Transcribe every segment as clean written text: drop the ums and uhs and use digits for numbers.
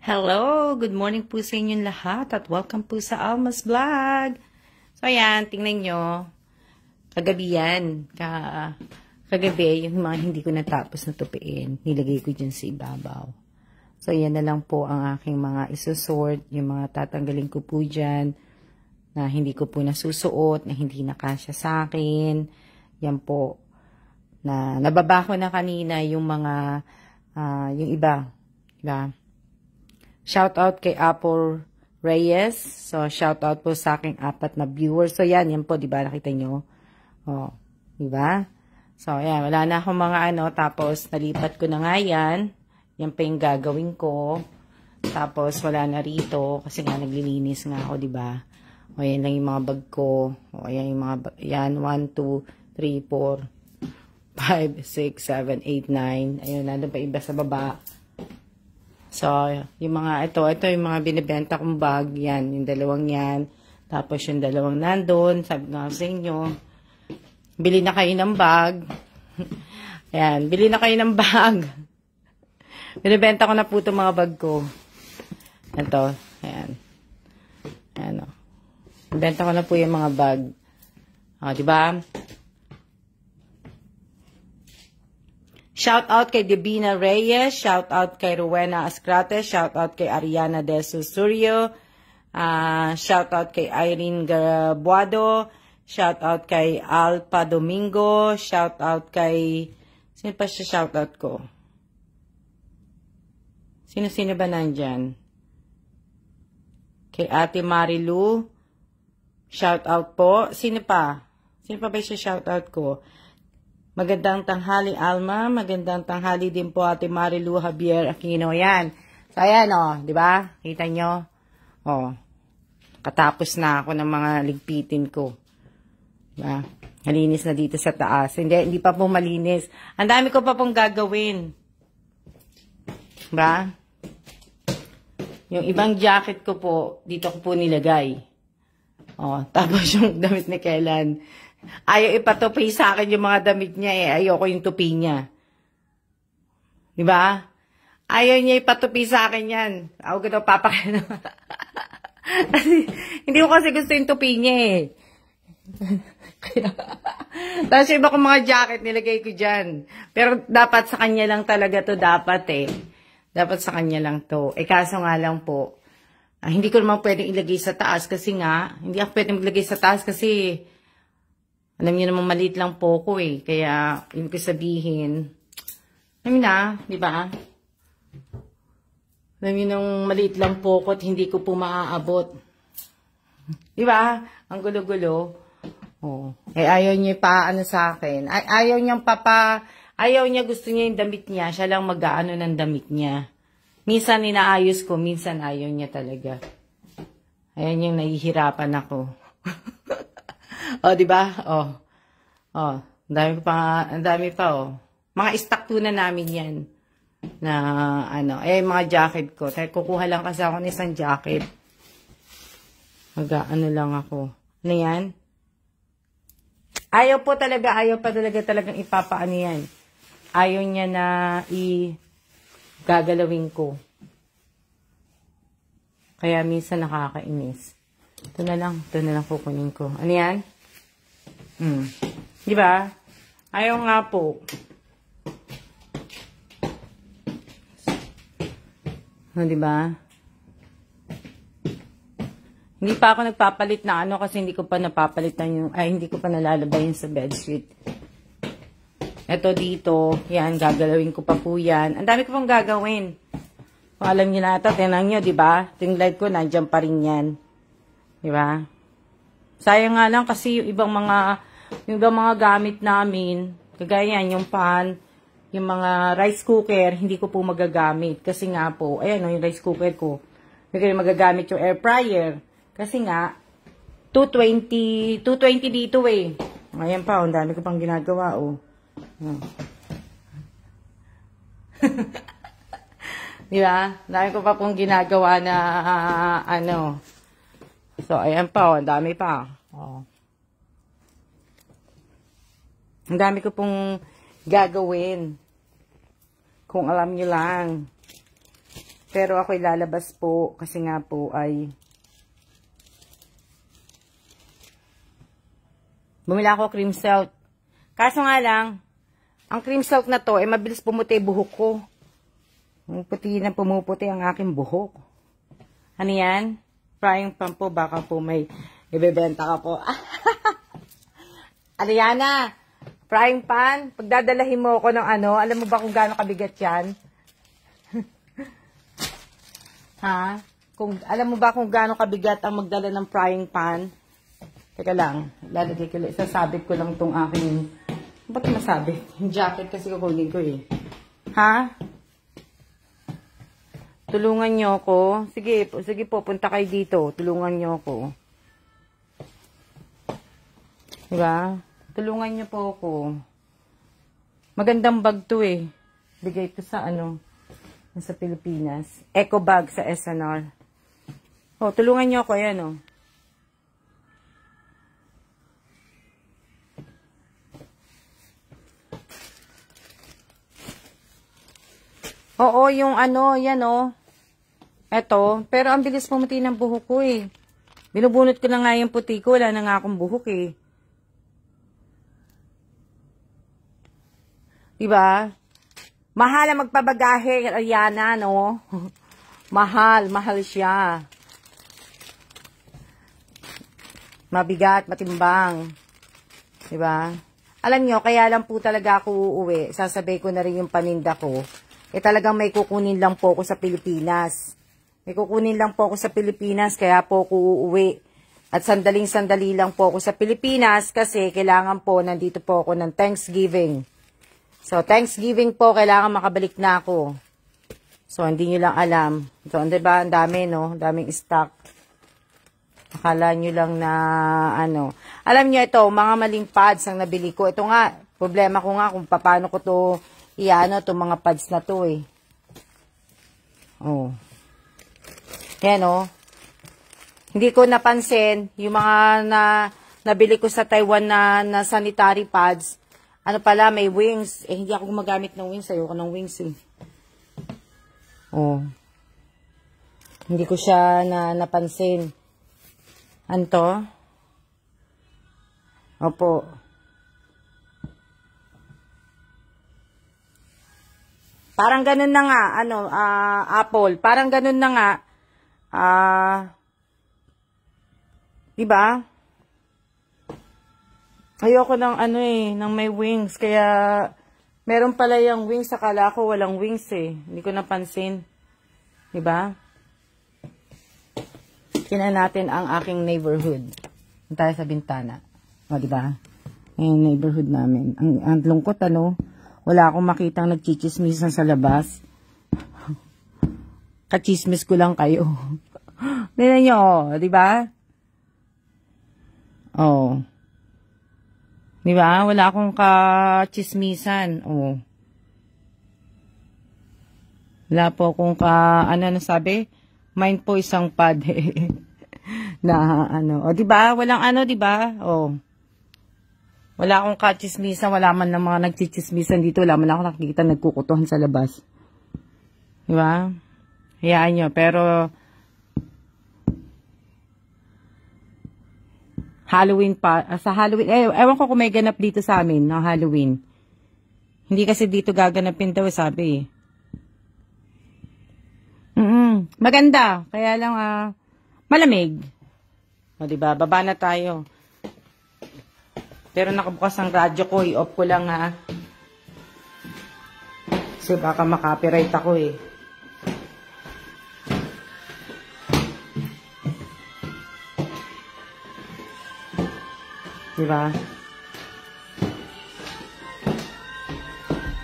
Hello! Good morning po sa inyong lahat at welcome po sa Alma's Vlog. So ayan, tingnan nyo. Kagabi yan. Kagabi, yung mga hindi ko natapos na tupiin, nilagay ko dyan sa ibabaw. So yan na lang po ang aking mga isusort, yung mga tatanggalin ko po dyan, na hindi ko po nasusuot, na hindi nakasya sa akin. Yan po. Na nababa ko na kanina yung mga, yung iba. Diba? Shout out kay Apple Reyes. So, shout out po sa aking 4 na viewers. So, yan po, diba? Nakita nyo? Oh, diba? So, yan. Wala na akong mga tapos, nalipat ko na nga yan. Yan pa yung gagawin ko. Tapos, wala na rito. Kasi nga, naglilinis nga ako, diba? O, yan lang yung mga bag ko. O, yan yung mga bag. Yan, 1, 2, 3, 4, 5, 6, 7, 8, 9. Ayun, nandun pa iba sa baba. So, yung mga, ito yung mga binibenta kong bag, yan, yung dalawang yan, tapos yung dalawang nandun, sabi nga sa inyo, bili na kayo ng bag, ayan, bili na kayo ng bag, binibenta ko na po itong mga bag ko, ito, ayan, ayan o, binibenta ko na po yung mga bag, o, diba? Shout out kay Divina Reyes, shout out kay Rowena Ascrate, shout out kay Ariana De Susurio, shout out kay Irene Garabuado, shout out kay Alpa Domingo, shout out kay, sino pa siya shout out ko? Sino ba nandyan? Kay Ate Marilu, shout out po. Sino pa? Sino pa ba siya shout out ko? Magandang tanghali, Alma. Magandang tanghali din po, Ate Marilu Javier Aquino. Yan. So, ayan, di ba? Kita nyo? Katapos na ako ng mga ligpitin ko. Diba? Malinis na dito sa taas. Hindi pa po malinis. Ang dami ko pa pong gagawin. Diba? Yung ibang jacket ko po, dito ko po nilagay. Tapos yung damit ni Kailan. Ayaw ipatupi sa akin yung mga damit niya eh. Ayoko yung tupi niya. Diba? Ayaw niya ipatupi sa akin yan. Ako gano'n papakita. Hindi ko kasi gusto yung tupi niya eh. Tapos yung iba kong mga jacket nilagay ko dyan. Pero dapat sa kanya lang talaga to dapat eh. Dapat sa kanya lang to. Kaso nga lang po, hindi ko naman pwedeng ilagay sa taas kasi nga, hindi ako pwedeng maglagay sa taas kasi alam niyo naman maliit lang po ko eh. Kaya, yung ko sabihin, alam na, di ba? Alam niyo nung maliit lang po ko at hindi ko po maaabot. Di ba? Ang gulo-gulo. Ayaw niya sa akin. Ayaw niya gusto niya yung damit niya. Siya lang mag-aano ng damit niya. Minsan inaayos ko, minsan ayaw niya talaga. Ayan yung nahihirapan ako. Di ba? Ang dami pa. Mga stock na namin yan. Na, mga jacket ko. Kukuha lang kasi ako ng isang jacket. Lang ako. Ano yan? Ayaw pa talagang ipapaano yan. Ayaw niya na gagalawin ko. Kaya minsan nakakainis. Ito na lang kukunin ko. Ano yan? Di ba? Ayaw nga po. Di ba? Hindi pa ako nagpapalit na kasi hindi ko pa napapalitan hindi ko pa nalalabay sa bedsheet. Ito dito, yan, gagalawin ko pa po yan. Ang dami ko pang gagawin. Kung alam niyo na ito, tinan niyo, di ba? Yung light ko, nandiyan pa rin yan. Di ba? Sayang nga lang kasi yung ibang mga gamit namin, kagaya yan, yung pan, yung mga rice cooker, hindi ko po magagamit. Kasi nga po, ayan yung rice cooker ko. Hindi ko magagamit yung air fryer. Kasi nga, 220 dito eh. Ayan pa, ang dami ko pang ginagawa, Di ba? Dami ko pa pong ginagawa na, So, ayan pa, ang dami pa. Ang dami ko pong gagawin. Kung alam nyo lang. Pero ako'y lalabas po kasi nga po ay bumili ako cream silk. Kaso nga lang, ang cream silk na to, mabilis pumuti buhok ko. Puti na pumuputi ang aking buhok. Ano yan? Frying pan po, baka po may ibebenta ka po. Ariana, frying pan, pagdadalahin mo ako ng ano, alam mo ba kung gaano kabigat yan? Ha? Alam mo ba kung gaano kabigat ang magdala ng frying pan? Teka lang, lalagay ko lang, isasabit ko lang tong aking, ba't masabit? Yung jacket kasi kukunin ko eh. Ha? Tulungan nyo ako. Sige po, punta kayo dito. Tulungan nyo ako. Diba? Tulungan nyo po ako. Magandang bag to eh. Bigay to sa ano, sa Pilipinas. Eco bag sa SNR. Oh, tulungan nyo ako. Ayan oh. Oo, yung ano, yan oh. Eto, pero ang bilis pumuti ng buhok ko eh. Binubunot ko na nga yung puti ko, wala na nga akong buhok eh. Diba? Mahal ang magpabagahe, Ariana, no? mahal siya. Mabigat, matimbang. Diba? Alam nyo, kaya lang po talaga ako uuwi. Sasabay ko na rin yung paninda ko. Talagang may kukunin lang po ako sa Pilipinas. May kukunin lang po ako sa Pilipinas, kaya po ako uuwi. At sandaling-sandali lang po ako sa Pilipinas kasi kailangan po, nandito po ako ng Thanksgiving. So, Thanksgiving po, kailangan makabalik na ako. So, hindi nyo lang alam. So, diba, ang dami, no? Daming stock. Akala nyo lang na, ano. Alam nyo ito, mga maling pads ang nabili ko. Ito nga, problema ko nga kung paano ko to iano, itong mga pads na to, eh. Oh. Yan, oh. Hindi ko napansin yung mga nabili ko sa Taiwan na sanitary pads. Ano pala, may wings. Hindi ako gumagamit ng wings. Ayoko ng wings, eh. Oh. Hindi ko siya napansin. Ano to? Opo. Parang ganun na nga, ano, Apple. Parang ganun na nga. Diba? Ayoko ng ano eh, ng may wings. Kaya, meron pala yung wings. Akala ko walang wings eh. Hindi ko napansin. Diba? Tingnan natin ang aking neighborhood. Punta tayo sa bintana. O, diba? Ayan, neighborhood namin. Ang lungkot, ano? Wala akong makitang nagchichismisan sa labas. Kachismis ko lang kayo. Tingnan nyo, diba? Oh. Diba? Wala akong kachismisan. Oh. Wala po akong ano sabi? Mind po isang pad. na, ano. O, diba? Walang ano, diba? Oh. Wala akong kachismisan. Wala man ng mga nagchichismisan dito. Wala man ako nakikita nagkukutuhan sa labas. Diba? Hayaan nyo. Pero, Halloween pa, sa Halloween, ewan ko kung may ganap dito sa amin, ng Halloween. Hindi kasi dito gaganapin daw, sabi eh. Maganda, kaya lang, malamig. O, diba, baba na tayo. Pero nakabukas ang radyo ko, i-off ko lang ha. Kasi baka makapiright ako eh. Diba?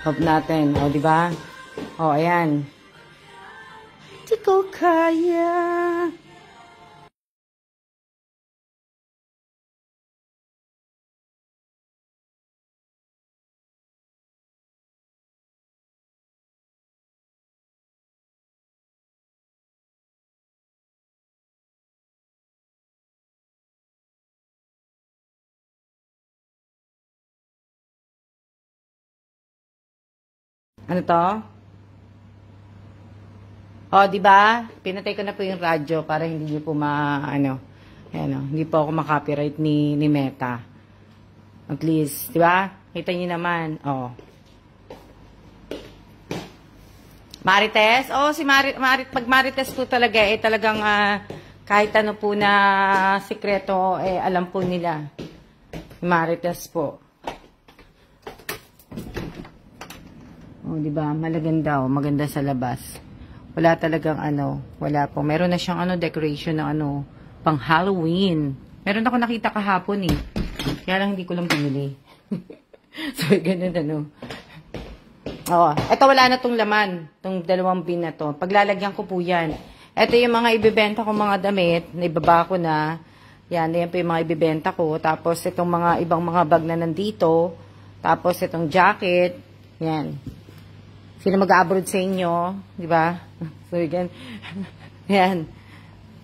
Hope natin. O, diba? O, ayan. Di ko kaya. Ano to? O, di ba? Pinatay ko na po yung radyo para hindi niyo po hindi po ako makopyright ni Meta. At least, di ba? Kita niyo naman. O. Marites? O, si pag Marites po talaga, talagang kahit ano po na sikreto, alam po nila. Marites po. O, di ba? Malaganda, maganda sa labas. Wala talagang wala po. Meron na siyang decoration na pang Halloween. Meron ako nakita kahapon Kaya lang hindi ko lang binili. So, ganun Oh, eto wala na tong laman. Tong 2 bin na to. Paglalagyan ko po yan. Eto yung mga ibibenta ko mga damit. Naibaba ko na. Yan po yung mga ibibenta ko. Tapos itong mga ibang mga bag na nandito. Tapos itong jacket. Yan. Sino mag-abroad sa inyo? Di ba? So, yan.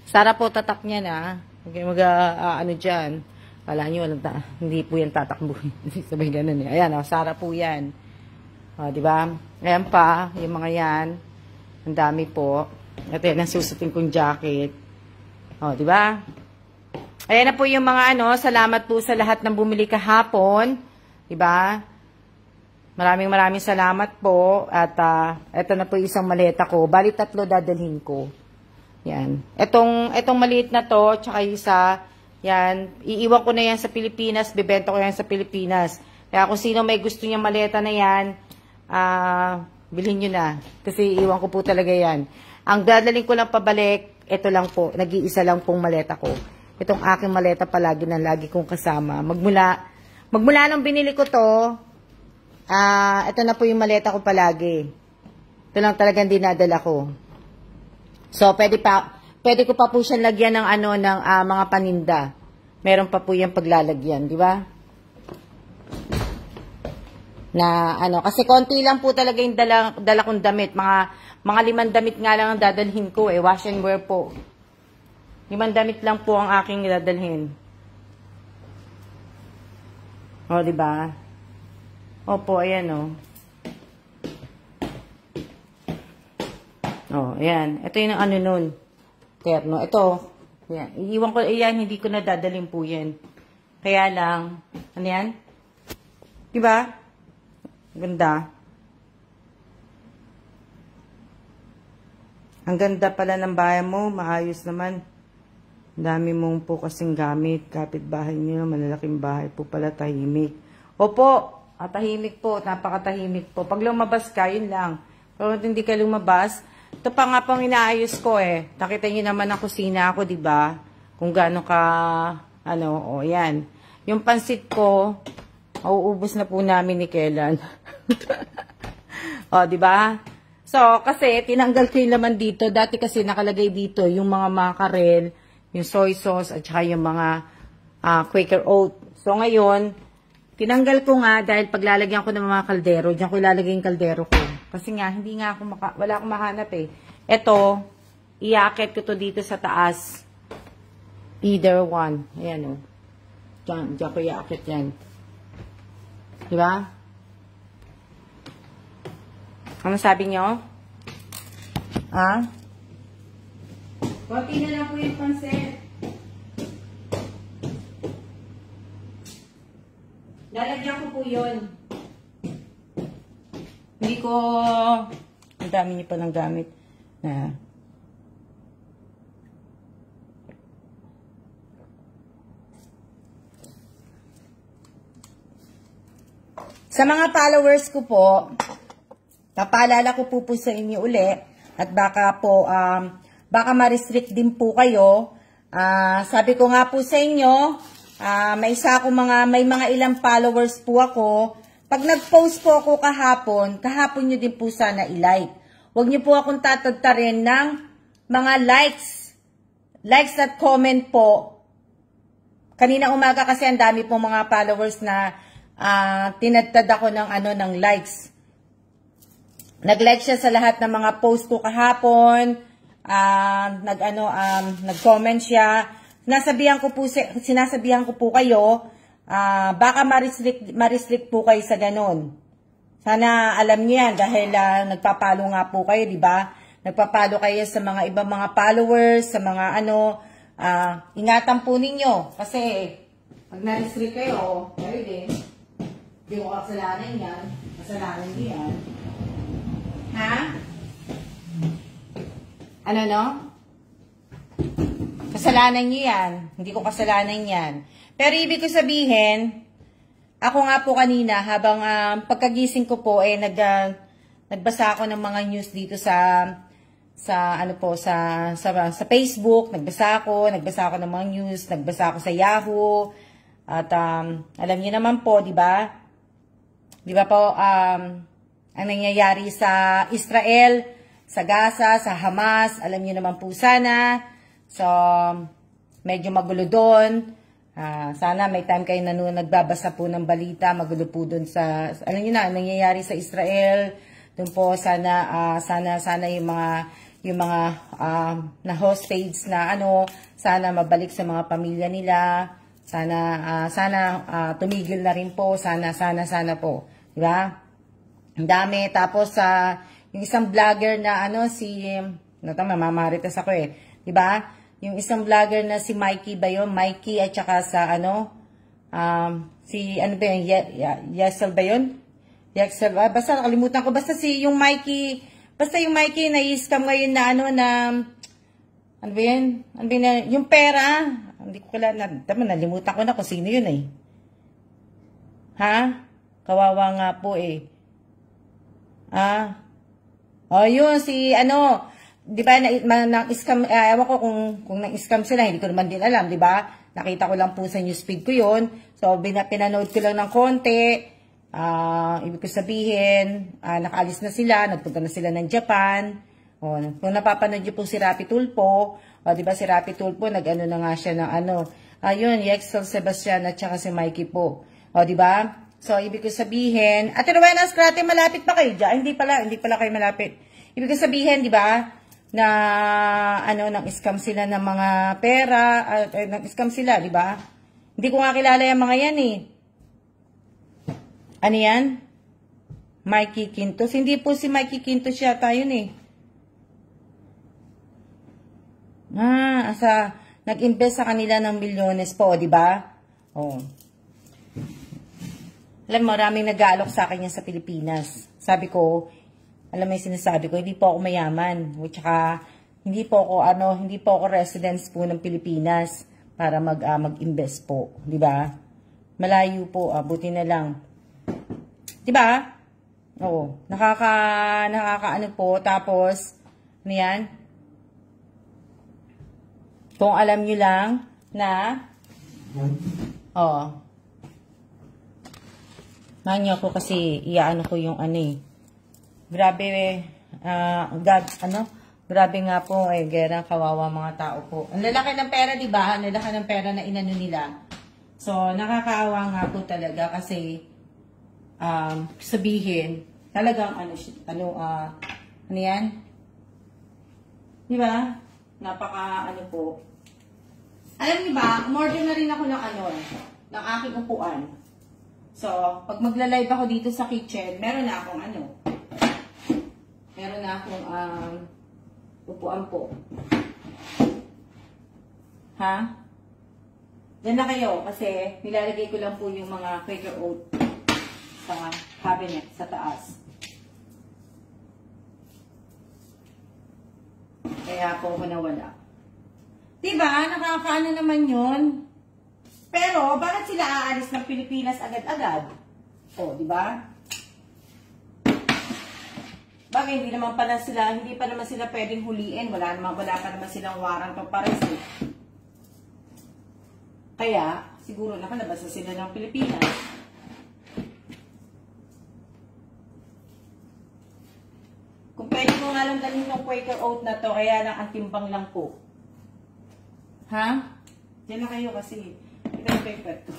Sara po tatak niya na. Okay, dyan. Kala nyo, hindi po yan tatakbuhin. Sabay ganun Ayan, Sara po yan. O, di ba? Ayan pa, yung mga yan. Ang dami po. Ito yan ang susutin kong jacket. O, di ba? Ayan na po yung mga salamat po sa lahat ng bumili kahapon. Di ba? Maraming salamat po. At ito na po isang maleta ko. Bali 3 dadalhin ko. Yan. Etong maliit na to, tsaka isa, yan, iiwan ko na yan sa Pilipinas, bibenta ko yan sa Pilipinas. Kaya kung sino may gusto niyang maleta na yan, bilhin nyo na. Kasi iiwan ko po talaga yan. Ang dadalhin ko lang pabalik, ito lang po, nag-iisa lang pong maleta ko. Itong aking maleta palagi na lagi kong kasama. Magmula nung binili ko to, ito na po yung maleta ko palagi. Ito lang talagang dinadala ko. So, pwede ko pa po siyang lagyan ng ng mga paninda. Meron pa po yung paglalagyan, di ba? Na kasi konti lang po talaga yung dala kong damit. Mga 5 damit nga lang ang dadalhin ko wash and wear po. 5 damit lang po ang aking dadalhin. O, di ba? Opo, ayan ayan. Ito yung nun. Terno. Ito. Ayan. Iiwan ko, ayan, hindi ko na dadalhin po yan. Kaya lang, yan? Diba? Ganda. Ang ganda pala ng bahay mo. Maayos naman. Dami mong po kasing gamit. Kapit-bahay niyo. Malalaking bahay po pala. Tahimik. Opo. Tahimik po. Napakatahimik po. Pag lumabas ka, yun lang. Pero hindi ka lumabas, ito pa nga pang inaayos ko Nakita niyo naman ang kusina ako, di ba? Kung gaano ka, yan. Yung pansit ko, mauubos na po namin ni Kellan. Di ba? So, kasi tinanggal ko yung laman dito. Dati kasi nakalagay dito yung mga mackerel, yung soy sauce, at saka yung mga Quaker oat. So, ngayon, tinanggal ko nga dahil paglalagyan ko ng mga kaldero, diyan ko ilalagay yung kaldero ko. Kasi nga, hindi nga ako wala akong mahanap Ito, iakit ko to dito sa taas. Either one. Ayan Diyan ko iakit yan. Diba? Ano sabi nyo? Konti na lang po yung pansit. Lalagyan ko po yun. Hindi ko, ang dami niyo pa ng gamit. Sa mga followers ko po, papaalala ko po sa inyo uli, at baka po, baka ma-restrict din po kayo. Sabi ko nga po sa inyo, may mga ilang followers po ako. Pag nag-post po ako kahapon nyo din po sana i-like. Huwag nyo po akong tatagtarin ng mga likes. Likes at comment po. Kanina umaga kasi ang dami pong mga followers na tinadtad ako ng likes. Nag-like siya sa lahat ng mga post ko kahapon. Nag-comment siya. Sinasabihan ko po kayo, baka ma-restrict po kayo sa ganun. Sana alam niyo yan dahil nagpapalo nga po kayo, di ba? nagpapalo kayo sa mga ibang mga followers, sa mga ano, ingatan po ninyo. Kasi, pag na-restrict kayo, kayo din, hindi ko kasalanan yan. Kasalanan din yan. Ha? Ano no? Kasalanan nyo yan. Hindi ko kasalanan yan. Pero ibig ko sabihin, ako nga po kanina, habang pagkagising ko po, nagbasa ako ng mga news dito sa Facebook, nagbasa ako ng mga news, nagbasa ako sa Yahoo, at alam niyo naman po, di ba? Di ba po, ang nangyayari sa Israel, sa Gaza, sa Hamas, alam niyo naman po sana. So, medyo magulo doon. Sana may time kayo nagbabasa po ng balita, magulo po doon alam niyo na, nangyayari sa Israel. Doon po, sana yung mga na hostage na sana mabalik sa mga pamilya nila. Sana tumigil na rin po. Sana po. Diba? Ang dami. Tapos, yung isang vlogger na mamaritas ako diba? Yung isang vlogger na si Mikey ba yun? Mikey at saka sa Yesel ba yun? Yesel, basta nakalimutan ko. Basta yung Mikey na-scam ngayon na yung pera. Hindi ko nalimutan ko na kung sino yun Ha? Kawawa nga po yun, di ba, na-scam, ewan ko kung na-scam sila, hindi ko naman din alam, di ba? Nakita ko lang po sa newsfeed ko yun. So, pinanood ko lang ng konti. Ibig ko sabihin, nakaalis na sila, nagpunta na sila ng Japan. Kung napapanood niyo po si Rapi Tulfo, di ba si Rapi Tulfo, nag-ano na nga siya ng ayun, Yexel Sebastian at saka si Mikey po. Di ba? So, ibig ko sabihin, Ate Rowena Escrate, malapit pa kayo dyan? Hindi pala kayo malapit. Ibig ko sabihin, di ba, na, nang-scam sila ng mga pera, nang-scam sila, di ba? Hindi ko nga kilala yung mga yan Ano yan? Mikey Quintos. Hindi po si Mikey Quintos yata yun nag-invest sa kanila ng milyones po, di ba? Alam mo, maraming nag-aalok sa akin yan sa Pilipinas. Sabi ko, alam mo yung sinasabi ko, hindi po ako mayaman. At saka, hindi po ako residence po ng Pilipinas para mag-invest po. Di ba? Malayo po, buti na lang. Di ba? Oo. Nakakaano po. Tapos, ano yan? Kung alam nyo lang na, manyo ko kasi iyaano ko yung Grabe, grabe nga po, gera, kawawa mga tao po. Ang lalaki ng pera, di ba? Ang lalaki ng pera na inano nila. So, nakakaawa nga po talaga kasi, sabihin, talagang ano yan? Di ba? Napaka, po. Alam niyo ba, umorder na rin ako ng ng aking upuan. So, pag magla-live ako dito sa kitchen, meron na akong upuan po. Ha? Diyan na kayo kasi nilalagay ko lang po yung mga Quaker Oat sa cabinet, sa taas. Kaya po ako nawala. Diba? Nakakaano naman yun? Pero, bakit sila aalis ng Pilipinas agad-agad? Diba? Bakit hindi pa naman sila pwedeng huliin. Wala pa naman silang warrant of arrest. Kaya, siguro nakalabas na sila ng Pilipinas. Kung pwede ko nga lang dalhin yung Quaker Oat na to, kaya lang ang timbang lang po. Ha? Diyan na kayo kasi. Ito yung paper to.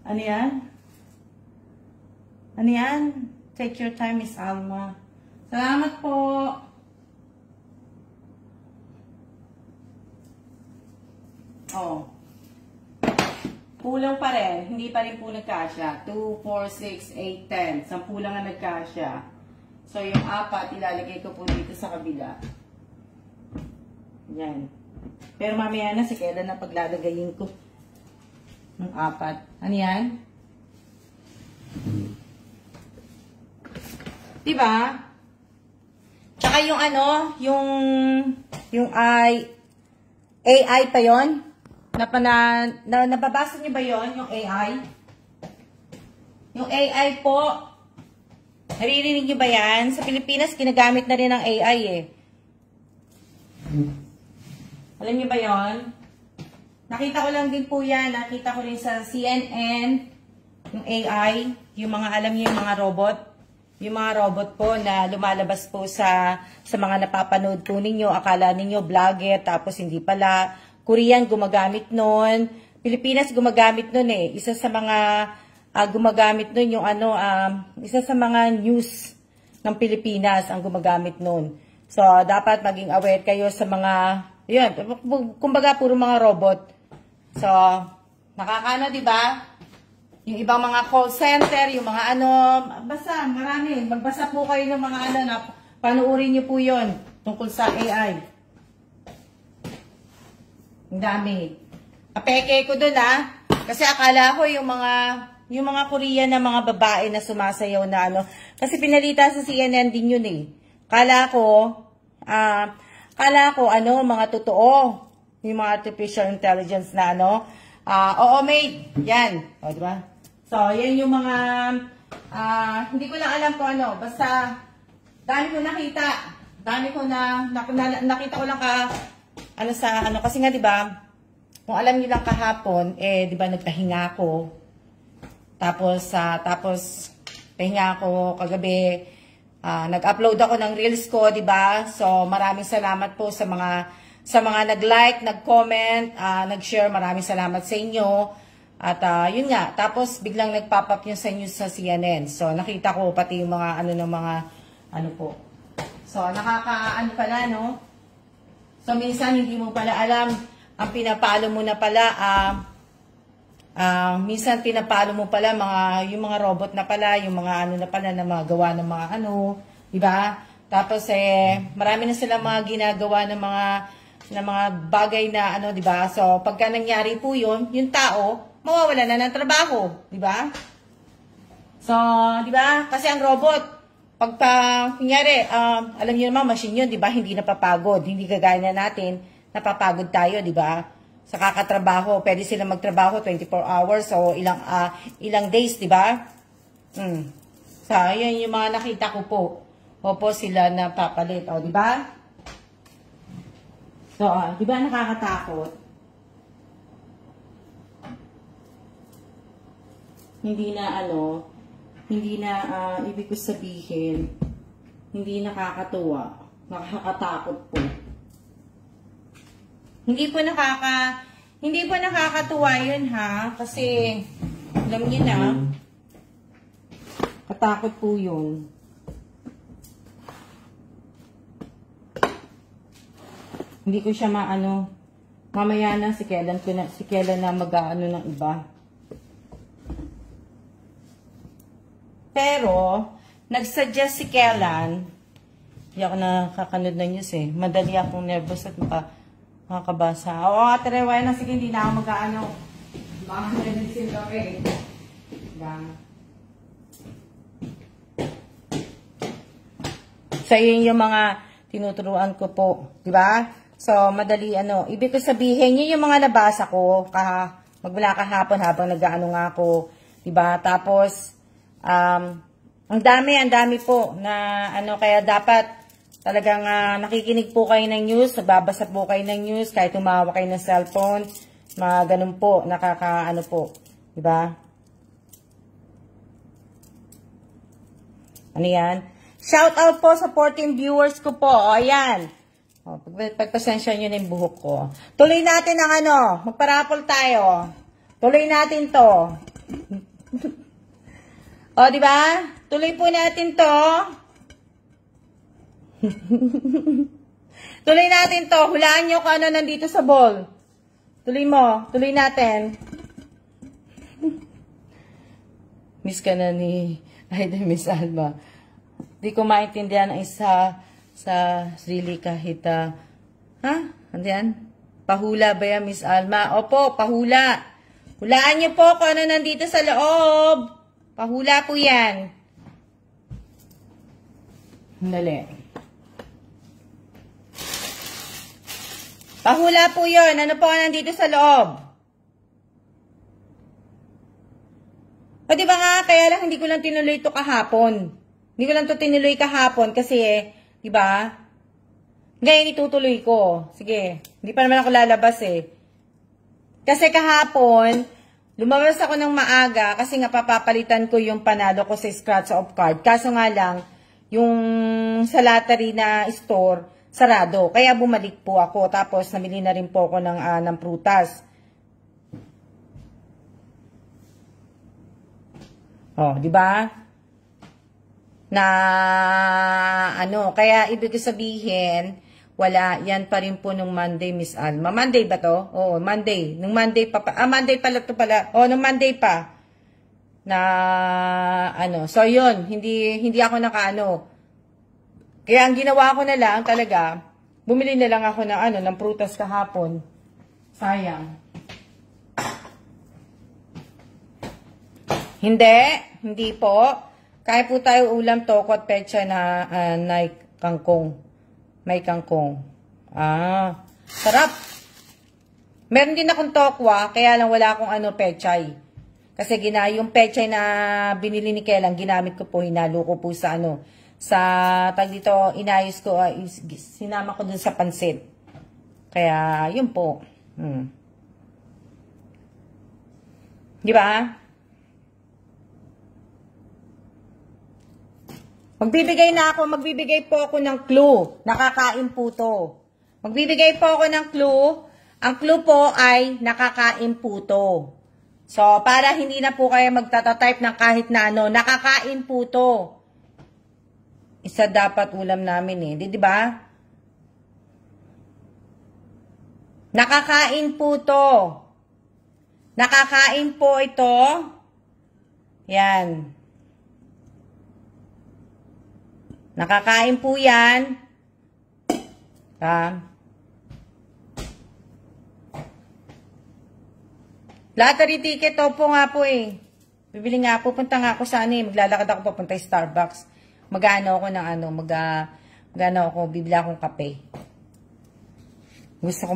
Ano yan? Ano yan? Take your time, Miss Alma. Salamat po. Kulang pa rin. Hindi pa rin po nagkasya. 2, 4, 6, 8, 10. 10 lang na nagkasya. So, yung 4, ilalagay ko po dito sa kabila. Yan. Pero mamaya na, si kailan na paglalagayin ko. Yung 4. Ano yan? Diba? Tsaka yung ano, yung AI pa yon. Nababasa niyo ba yon, yung AI? Yung AI po, naririnig niyo ba yan? Sa Pilipinas, ginagamit na rin ng AI eh. Alam niyo ba yon? Nakita ko lang din po yan. Nakita ko rin sa CNN, yung AI, yung mga, alam niyo yung mga robot. Yung mga robot po na lumalabas po sa mga napapanood po ninyo. Akala ninyo vlogger, tapos hindi pala. Korean gumagamit nun. Pilipinas gumagamit nun eh. Isa sa mga gumagamit nun yung ano, isa sa mga news ng Pilipinas ang gumagamit nun. So, dapat maging aware kayo sa mga, yun, kumbaga puro mga robot. So, nakakano, diba? Yung ibang mga call center, yung mga ano, basta, marami. Magbasa po kayo ng mga ano, na panuorin nyo po yun tungkol sa AI. Ang dami. Apeke ko dun kasi akala ko yung mga Korean na mga babae na sumasayaw na ano, kasi pinalita sa CNN din yun eh. Kala ko ano, mga totoo, yung mga artificial intelligence na ano, oo mate, yan, o diba? So, yan yung mga, hindi ko lang alam kung ano, basta, dami ko nakita, nakita ko lang ano sa, ano, kasi nga, diba, kung alam niyo lang kahapon, eh, diba, nagpahinga ako, tapos, pahinga ako kagabi, nag-upload ako ng reels ko, diba, so, maraming salamat po sa mga nag-like, nag-comment, nag-share, maraming salamat sa inyo. At yun nga, tapos biglang nag-pop up yung sa news sa CNN. So nakita ko pati yung mga ano ng mga ano po. So nakakaano pala, no? So minsan hindi mo pala alam, ang pinapalo mo na pala minsan pinapalo mo pala yung mga robot na pala, yung mga ano na pala na mga gawa ng mga ano, di ba? Tapos marami na sila mga ginagawa ng mga bagay na ano, di ba? So pagka nangyari po yun, yung tao mawawala na ng trabaho, di ba? So, di ba? Kasi ang robot, kunyari, alam niyo naman, machine yun, di ba? Hindi napapagod. Hindi kagaya na natin, napapagod tayo, di ba? Sa kakatrabaho, pwede sila magtrabaho 24 hours o ilang days, di ba? So, yun yung mga nakita ko po. Opo sila na papalit, o, di ba? So, di ba nakakatakot? Hindi na ibig ko sabihin, hindi nakakatuwa, nakakatakot po. Hindi po nakakatuwa yun kasi alam niyo na, katakot po yun. Hindi ko siya mamaya na si kailan na mag-aano ng iba. Pero, nagsuggest si Kellan, hindi ako nakakanood na news eh. Madali akong nervous at makakabasa. Oo, Ate Rewaya na, sige, hindi na ako mag-ano. Baka nag-isil ka eh. So, yun yung mga tinuturuan ko po. Diba? So, madali ibig ko sabihin, yun yung mga nabasa ko, magmula kahapon habang nag-ano nga ako. Diba? Tapos, ang dami po na kaya dapat talagang nakikinig po kayo ng news, nagbabasa po kayo ng news, kahit tumawa kayo ng cellphone, mga ganun po, po, diba? Ano yan? Shout out po sa 14 viewers ko po, o ayan. O, pagpasensya nyo na yung buhok ko. Tuloy natin ang magparapol tayo. Tuloy natin to. O, di ba? Tuloy po natin to. Tuloy natin to. Hulaan nyo kung ano nandito sa bowl. Tuloy mo. Tuloy natin. Miss ka na ni Miss Alma. Di ko maintindihan ang isa sa sarili kahit, ha? Ano yan? Pahula ba yan, Miss Alma? Opo, pahula. Hulaan niyo po kung ano nandito sa loob. Pahula po yan. Dali. Pahula po yun. Ano po ang nandito sa loob? O diba nga, kaya lang hindi ko lang tinuloy ito kahapon. Hindi ko lang ito tinuloy kahapon kasi, diba? Ngayon itutuloy ko. Sige, hindi pa naman ako lalabas eh. Kasi kahapon, lumabas ako ng maaga kasi nga papapalitan ko yung panalo ko sa scratch of card. Kaso nga lang, yung sa lottery na store, sarado. Kaya bumalik po ako. Tapos, namili na rin po ako ng prutas. Oh, di ba? Na, kaya ibig sabihin, wala, yan pa rin po nung Monday, Miss Alma. Monday ba to? Oo, Monday. Nung Monday pa, Monday pala to pala. Oh, nung Monday pa. Na, so yun, hindi ako Kaya ang ginawa ko na lang talaga, bumili na lang ako ng prutas kahapon. Sayang. Hindi po. Kaya po tayo ulam toko at pecha na kangkong. May kangkong. Sarap. Meron din akong tokwa, kaya lang wala akong pechay. Kasi yung pechay na binili ni Kelang, ginamit ko po, hinalo ko po sa tag dito, inayos ko, sinama ko dun sa pansit. Kaya, yun po. Di ba? Magbibigay po ako ng clue. Nakakain po to. Magbibigay po ako ng clue. Ang clue po ay nakakain po to. So, para hindi na po kayo magtatatype ng kahit na nakakain po to. Isa dapat ulam namin eh. Di ba? Nakakain po to. Nakakain po ito. Yan. Nakakain po yan. Lottery ticket, opo nga po eh. Bibili nga po, punta nga ako sa maglalakad ako papunta sa Starbucks. Mag-ano ako ng bibili akong kape. Gusto ko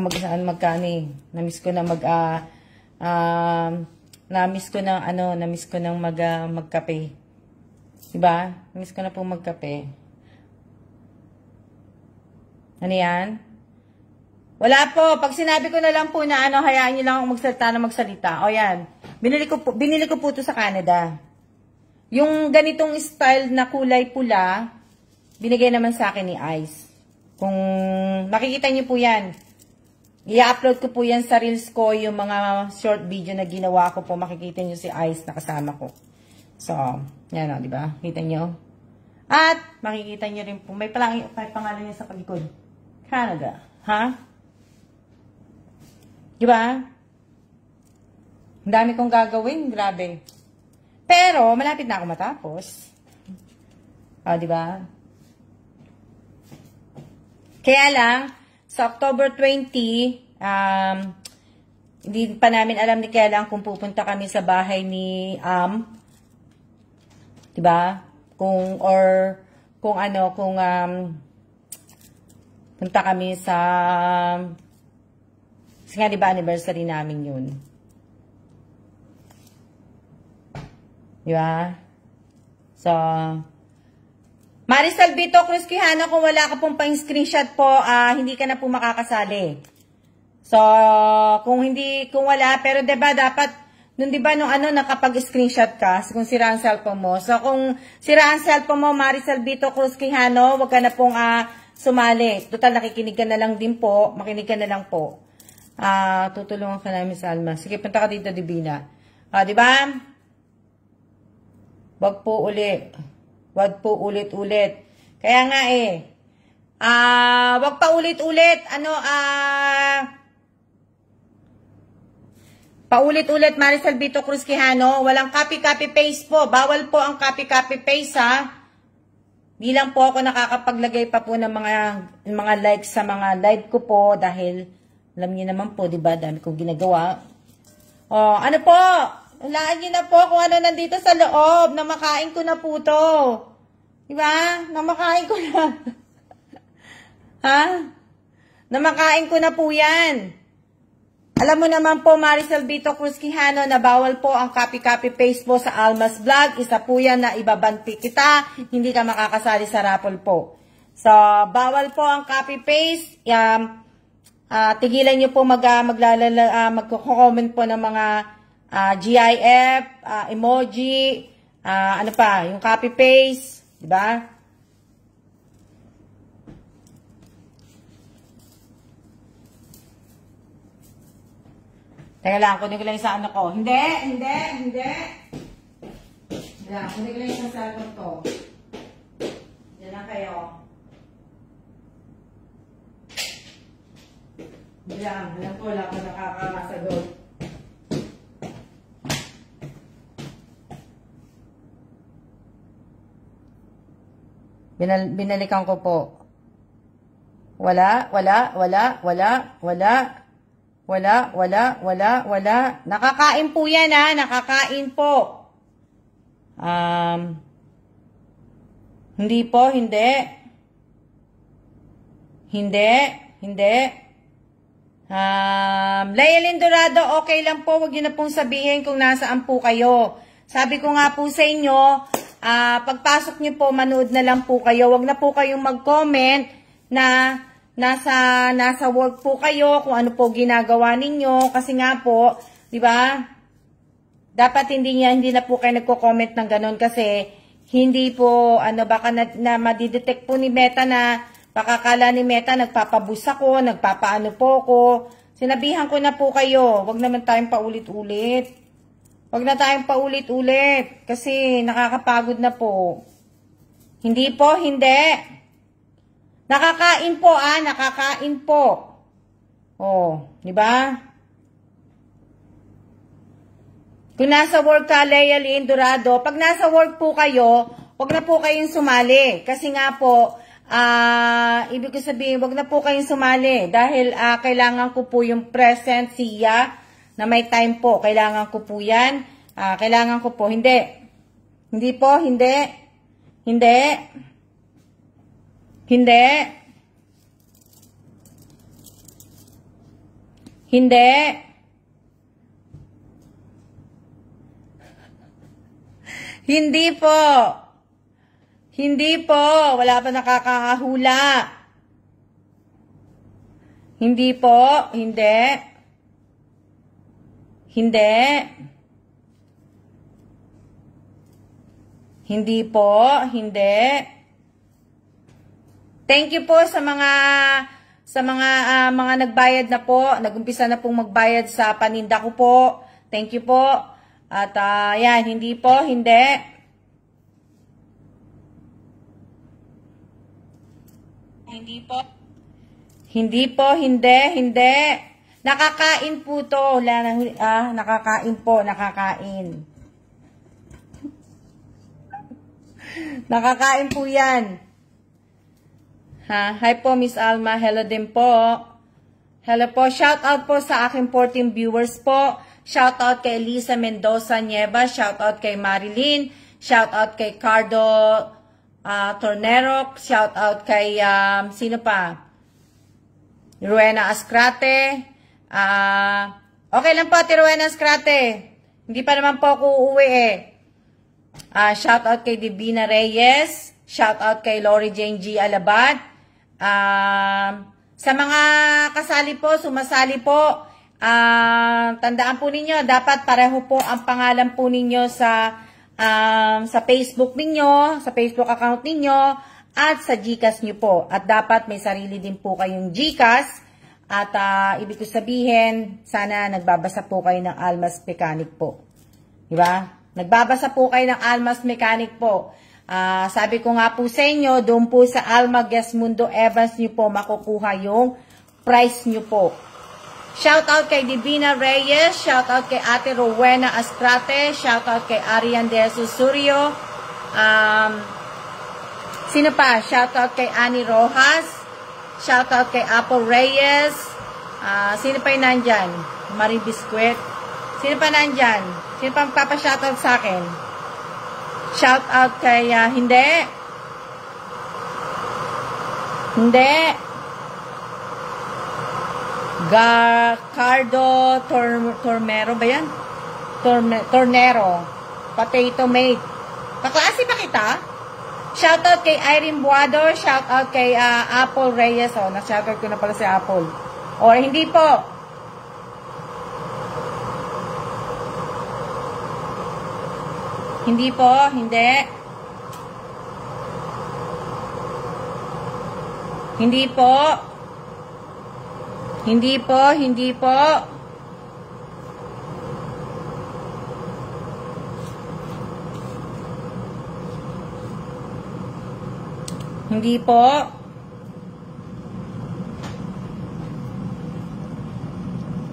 namiss ko na magkape. Diba? Namiss ko na po magkape. Ano yan? Wala po. Pag sinabi ko na lang po na hayaan nyo lang akong magsalita. O yan. Binili ko po ito sa Canada. Yung ganitong style na kulay pula, binigay naman sa akin ni Ice. Kung makikita nyo po yan, i-upload ko po yan sa Reels ko, yung mga short video na ginawa ko po, makikita nyo si Ice na kasama ko. So, yan o, diba? Kita nyo? At, makikita nyo rin po, may pangalan niya sa palikod. Canada. Ha? Diba? Ang dami kong gagawin. Grabe. Pero, malapit na ako matapos. Diba? Kaya lang, sa October 20, hindi pa namin alam ni Kelang kung pupunta kami sa bahay ni diba? Kung punta kami sa kasi nga diba anniversary namin yun. Diba? So, Marisol Vito Cruz Quijano, kung wala ka pong pang-screenshot po, hindi ka na po makakasali. So, kung wala, pero diba dapat, diba nakapag-screenshot ka, kung sira ang cellphone mo. So, kung sira ang cellphone mo, Marisol Vito Cruz Quijano, wag ka na pong sumali. Total, nakikinig ka na lang din po. Makinig ka na lang po. Tutulungan ka namin sa Alma. Sige, punta ka dito, Divina. Diba? Wag po ulit-ulit. Kaya nga wag pa ulit-ulit. Paulit-ulit, Marisol Vito Cruz Quijano. Walang copy-copy-paste po. Bawal po ang copy-copy-paste, ha? Di lang po ako nakakapaglagay pa po ng mga likes sa mga live ko po dahil alam niyo naman po, 'di ba? Dami kong ginagawa. Oh, ano po? Hulaan niyo na po kung ano nandito sa loob. Namakain ko na po 'to. 'Di ba? Namakain ko na. Ha? Namakain ko na po 'yan. Alam mo naman po, Maricel Vito Cruz Quijano, na bawal po ang copy-copy paste po sa Almas Vlog. Isa po yan na ibabanti kita. Hindi ka makakasali sa raffle po. So, bawal po ang copy-paste. Tigilan nyo po magko-comment po ng mga GIF, emoji, ano pa, yung copy-paste. Diba? Teka lang, kunin ko lang yung sa ano ko. Hindi. Kunin ko lang yung sa cellphone ko. Yan lang kayo. Hindi lang, alam ko, wala ko nakakamasa doon. Binalikan ko po. Wala. Nakakain po yan, ha? Nakakain po. Hindi po, hindi. Layalin Dorado, okay lang po. Huwag niyo na pong sabihin kung nasaan po kayo. Sabi ko nga po sa inyo, pagpasok niyo po, manood na lang po kayo. Huwag na po kayong mag-comment na nasa work po kayo, kung ano po ginagawa ninyo. Kasi nga po, di ba? Dapat hindi na po kayo nagko-comment ng ganun kasi hindi po, baka na madidetect po ni Meta na, baka kala ni Meta nagpapabus ako, nagpapaano po ako. Sinabihan ko na po kayo, wag naman tayong paulit-ulit. Wag na tayong paulit-ulit kasi nakakapagod na po. Hindi po, hindi. Nakakain po, nakakain po. Oh, di ba? Kung nasa work ka, Leia Lynn Dorado, pag nasa work po kayo, wag na po kayong sumali. Kasi nga po, ibig ko sabihin, wag na po kayong sumali. Dahil kailangan ko po yung present siya na may time po. Kailangan ko po yan. Kailangan ko po. Hindi. Hindi po, hindi. Hindi. Hindi. Hindi. Hindi po. Hindi po. Wala pa nakakahula. Hindi po. Hindi. Hindi. Hindi po. Hindi. Thank you po sa mga nagbayad na po, nagumpisa na pong magbayad sa paninda ko po. Thank you po. At yan, hindi po, hindi. Hindi po. Hindi po, hindi. Nakakain po to. Nakakain po, nakakain. Nakakain po yan. Hi po, Miss Alma. Hello din po. Hello po. Shout out po sa aking 14 viewers po. Shout out kay Lisa Mendoza Nieva. Shout out kay Marilyn. Shout out kay Cardo Tornero. Shout out kay, sino pa? Rowena Ascrate. Okay lang po, Rowena Ascrate. Hindi pa naman po ako uuwi eh. Shout out kay Divina Reyes. Shout out kay Lori Jane G. Alabad. Sa mga kasali po, sumasali po, tandaan po ninyo, dapat pareho po ang pangalan po ninyo sa Facebook ninyo, sa Facebook account ninyo, at sa GCash nyo po. At dapat may sarili din po kayong GCash. At ibig ko sabihin, sana nagbabasa po kayo ng Almas Mechanic po. Diba? Nagbabasa po kayo ng Almas Mechanic po. Sabi ko nga po sa inyo, doon po sa Alma Gesmundo Evans nyo po makukuha yung price nyo po. Shout out kay Divina Reyes, shout out kay Ate Rowena Ascrate, shout out kay Arian de Susurio. Sino pa? Shoutout kay Annie Rojas. Shoutout kay Apple Reyes. Sino pa yung nandyan? Marie Biscuit. Sino pa nandyan? Sino pa magpapa-shoutout sa akin? Shoutout kay, hindi. Hindi. Cardo Tormero ba yan? Tornero. Potato Mate. Kaklase ba kita? Shoutout kay Irene Buado. Shoutout kay Apple Reyes. Na-shoutout ko na pala si Apple. Or hindi po. Hindi po. Hindi. Hindi po. Hindi po. Hindi po. Hindi po.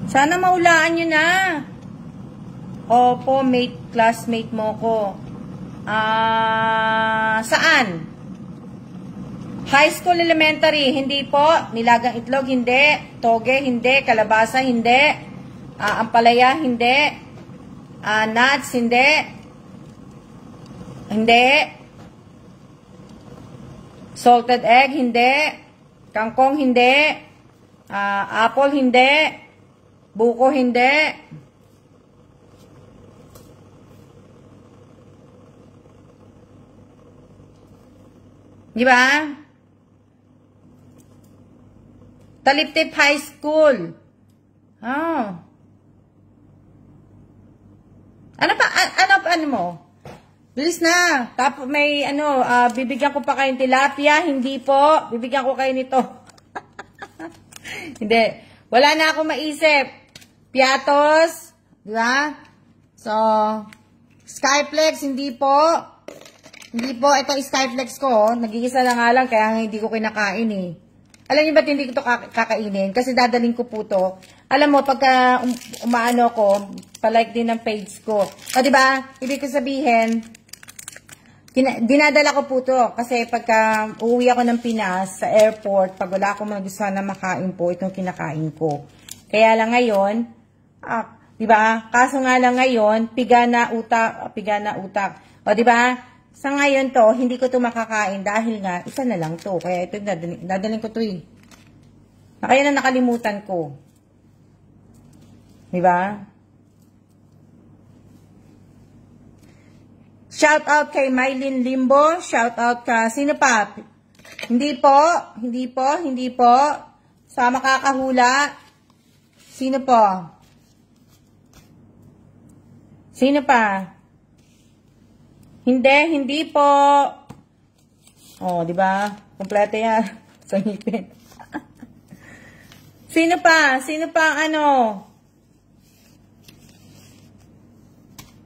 Sana maulaan nyo na. Opo, classmate mo ko. Saan? High school, elementary, hindi po. Nilagang itlog, hindi. Toge, hindi. Kalabasa, hindi. Ampalaya, hindi. Nuts, hindi. Hindi. Salted egg, hindi. Kangkong, hindi. Apple, hindi. Buko, hindi. Di ba? Taliptip High School. Ano mo? Bilis na. Tapos may bibigyan ko pa kayong tilapia. Hindi po. Bibigyan ko kayo nito. Hindi. Wala na akong maisip. Piatos. Di ba? So, Skyflex, hindi po. Hindi po. Ito Skyflex ko. Nagigisa na nga lang kaya hindi ko kinakain eh. Alam niyo ba't hindi ko ito kakainin? Kasi dadaling ko po to. Alam mo, pagka umaano ko, palike din ng page ko. O, diba? Ibig ko sabihin, dinadala ko po to. Kasi pagka uuwi ako ng Pinas, sa airport, pag wala akong magustuhan na makain po, itong kinakain ko. Kaya lang ngayon, diba? Kaso nga lang ngayon, piga na utak. O, diba? Sa ngayon to, hindi ko to makakain dahil nga, isa na lang to. Kaya ito, dadaling ko to eh. Kaya na nakalimutan ko. Diba? Shout out kay Mylene Limbo. Shout out ka. Sino pa? Hindi po. Hindi po. Hindi po. Sa makakahula. Sino po? Sino pa? Hindi po. Oh, di ba? Kompleto yan. Sa ngipin. Sino pa? Sino pa ano?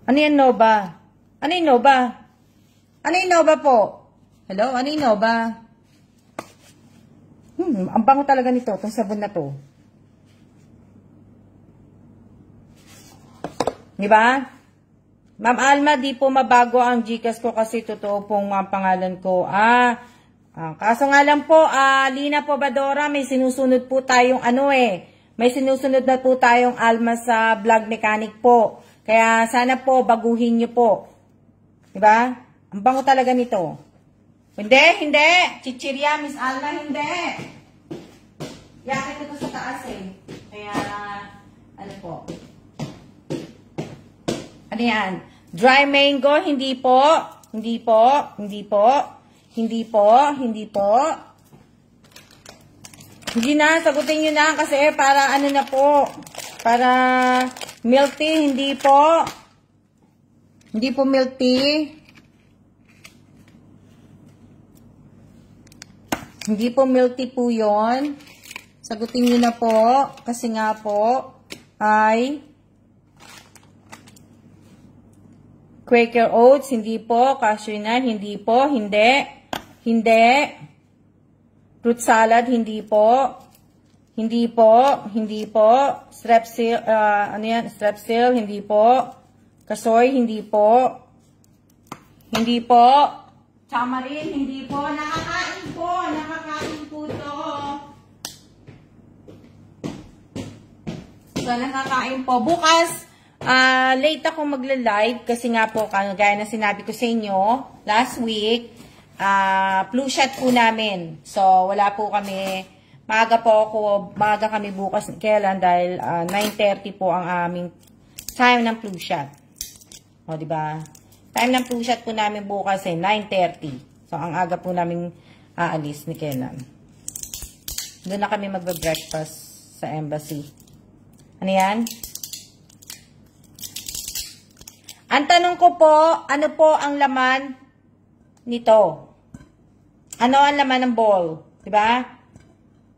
Ano yan, Nova? Ano yung Nova? Ano yung Nova po? Hello? Ano yung Nova? Ang bango talaga nito, itong sabon na to. Di ba? Ma'am Alma, di po mabago ang Gcash ko kasi totoo pong pangalan ko. Kaso nga lang po, Lina po Badora, may sinusunod po tayong may sinusunod na po tayong Alma sa Vlog Mechanic po. Kaya sana po baguhin niyo po. Diba? Ang bango talaga nito. Hindi. Chichirya, Miss Alma, hindi. Yakit ito sa taas eh. Kaya, ano po. Ano yan? Dry mango, hindi po. Hindi po. Hindi po. Hindi po. Hindi po. Hindi na, sagutin nyo na kasi para ano na po. Para milk tea, hindi po. Hindi po milk tea. Hindi po milk tea po yun. Sagutin nyo na po. Kasi nga po ay Quaker Oats, hindi po. Cashew nut, hindi po. Hindi. Fruit salad, hindi po. Hindi po. Strepsil, Strepsil, hindi po. Kasoy, hindi po. Hindi po. Tsama rin, hindi po. Nakakain po. Nakakain po to. So, nakakain po. Bukas, late ako magla-live kasi nga po, gaya na sinabi ko sa inyo, last week, flu shot po namin. So, wala po kami. Maaga kami bukas. Kailan? Dahil 9:30 po ang aming time ng flu shot. O, diba? Time ng flu shot po namin bukas 9:30. So, ang aga po namin aalis ni Kenan. Doon na kami magbe-breakfast sa embassy. Ano yan? Ang tanong ko po, ano po ang laman nito? Ano ang laman ng bowl? Diba?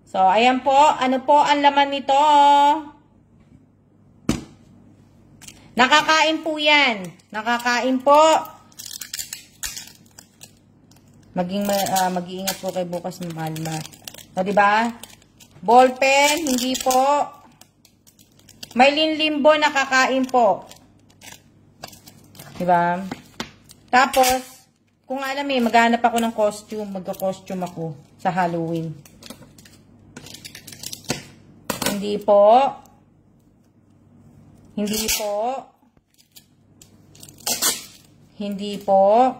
So, ayan po. Ano po ang laman nito? Nakakain po yan. Nakakain po. Mag-iingat po kayo bukas ng Malma. O, diba? Ball pen, hindi po. May linlimbo, nakakain po. Diba? Tapos, kung alam maghanap ako ng costume. Magka-costume ako sa Halloween. Hindi po. Hindi po. Hindi po.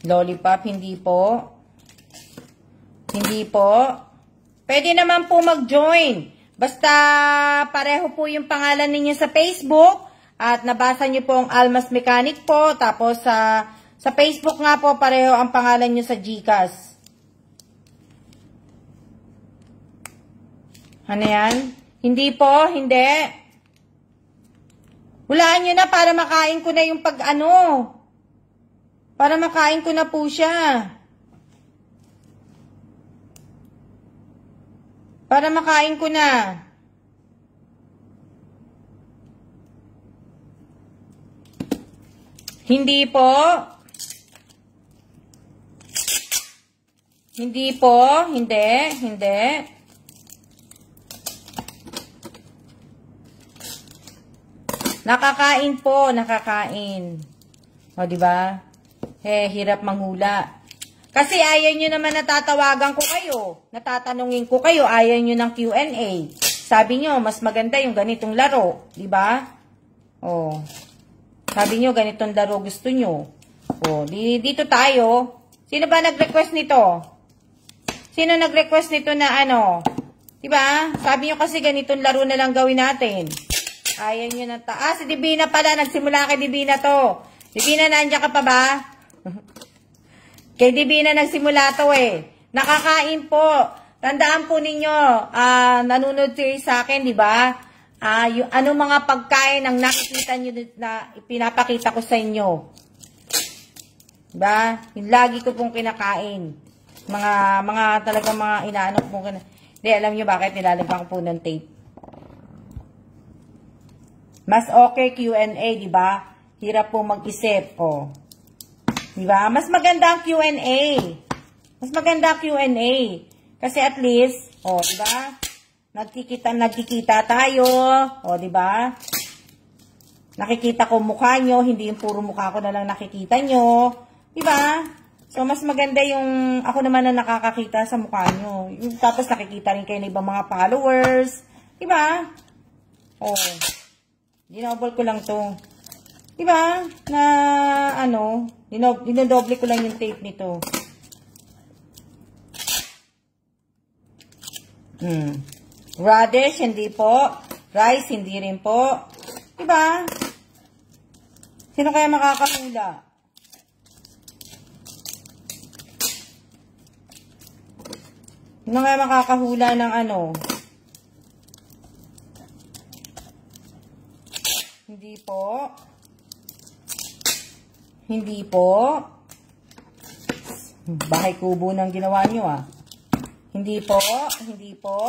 Lollipop, hindi po. Hindi po. Pwede naman po mag-join. Basta pareho po yung pangalan ninyo sa Facebook. At nabasa nyo po ang Almas Mechanic po. Tapos sa Facebook nga po pareho ang pangalan nyo sa GCash. Ano yan? Hindi po, hindi. Hulaan nyo na para makain ko na yung para makain ko na po siya. Para makain ko na. Hindi po. Hindi po, hindi, hindi. Nakakain po, nakakain. O, diba? Hirap manghula. Kasi ayaw nyo naman natatawagan ko kayo. Natatanungin ko kayo, ayaw nyo ng Q&A. Sabi nyo, mas maganda yung ganitong laro. Diba? O. Sabi nyo, ganitong laro gusto nyo. O, dito tayo. Sino ba nag-request nito? Sino nag-request nito na Diba? Sabi nyo kasi ganitong laro na lang gawin natin. Ayaw nyo na si Divina pala. Nagsimula kay Divina to. Divina, nandiyan ka pa ba? Kay Divina nagsimula to Nakakain po. Tandaan po ninyo, nanunod kayo sa akin, di ba? Yung anong mga pagkain ang nakikita nyo na pinapakita ko sa inyo. Diba? Yung lagi ko pong kinakain. Mga talagang mga inaano ko pong Hindi, alam nyo bakit nilalagyan ko po ng tape. Mas okay Q&A, di ba? Hirap po mag-isip, Di ba? Mas maganda ang Q&A. Mas maganda ang Q&A. Kasi at least, di ba? Nagkikita tayo, di ba? Nakikita ko mukha nyo, hindi yung puro mukha ko na lang nakikita nyo. Di ba? So, mas maganda yung ako naman na nakakakita sa mukha nyo. Tapos nakikita rin kayo ng ibang mga followers. Di ba? Dinoble ko lang to. Diba? Na, dinodoble ko lang yung tape nito. Radish, hindi po. Rice, hindi rin po. Diba? Sino kaya makakahula? Sino kaya makakahula ng Hindi po. Hindi po. Bahay kubo ng ginawa nyo Hindi po. Hindi po.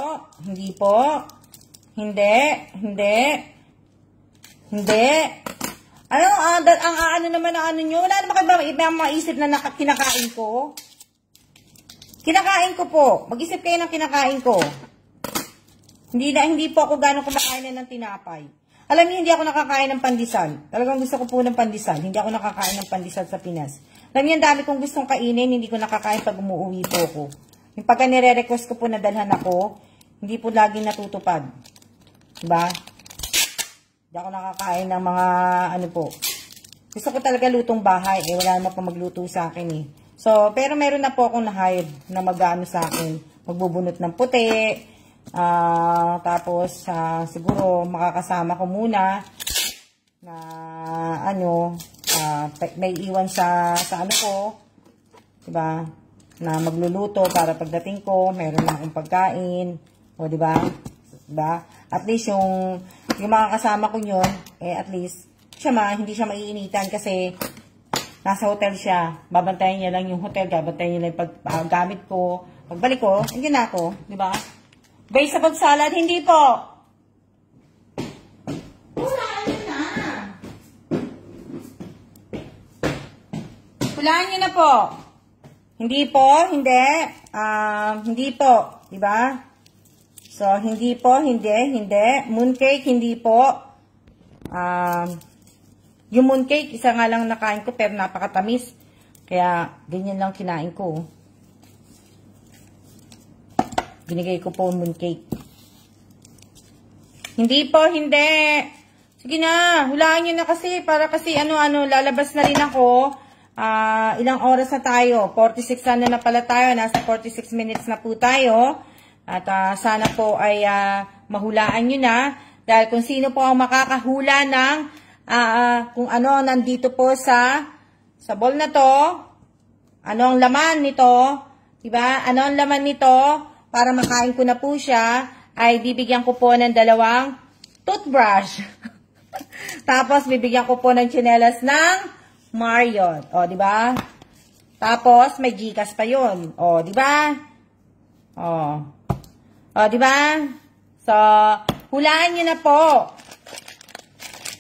Hindi po. Hindi. Hindi. Hindi. Ang naman ang nyo? Wala naman kayo ba maisip na kinakain ko? Kinakain ko po. Mag-isip kayo ng kinakain ko. Hindi po ako gano'ng kumakain ng tinapay. Alam niyo, hindi ako nakakain ng pandesal. Talagang gusto ko po ng pandesal. Hindi ako nakakain ng pandesal sa Pinas. Alam niyo, ang dami kong gustong kainin, hindi ko nakakain pag umuwi po ako. Yung pagka nire-request ko po na dalhan ako, hindi po lagi natutupad. Diba? Hindi ako nakakain ng mga, ano po. Gusto ko talaga lutong bahay. Wala naman pa magluto sa akin eh. So, pero meron na po akong na-hire na mag-ano sa akin. Magbubunot ng puti. Tapos, siguro, makakasama ko muna na, ano, may iwan sa ano ko. Diba? Na magluluto para pagdating ko, meron na akong pagkain. O, diba? Diba? At least, yung mga kasama ko yun, at least, hindi siya maiinitan kasi nasa hotel siya. Babantayan niya lang yung hotel, babantayan niya lang yung paggamit ko. Pagbalik ko, hindi na ako, di ba? Vegetable salad, hindi po. Hulaan niyo na. Hulaan niyo na po. Hindi po, hindi. Hindi po, di ba? So, hindi po, hindi. Mooncake, hindi po. Yung mooncake, isa nga lang nakain ko pero napakatamis. Kaya, ganyan lang kinain ko. Binigay ko po mooncake. Hindi po, hindi. Sige na, hulaan nyo na kasi. Para kasi lalabas na rin ako. Ilang oras na tayo? 46 na pala tayo. Nasa 46 minutes na po tayo. At sana po ay mahulaan nyo na. Dahil kung sino po ang makakahula ng kung ano nandito po sa bowl na to, ano ang laman nito, diba? Ano ang laman nito, para makain ko na po siya, ay bibigyan ko po ng 2 toothbrush. Tapos, bibigyan ko po ng tsinelas ng Marion. O, diba? Tapos, may Gcash pa yun. O, diba? O, diba? So, hulaan nyo na po.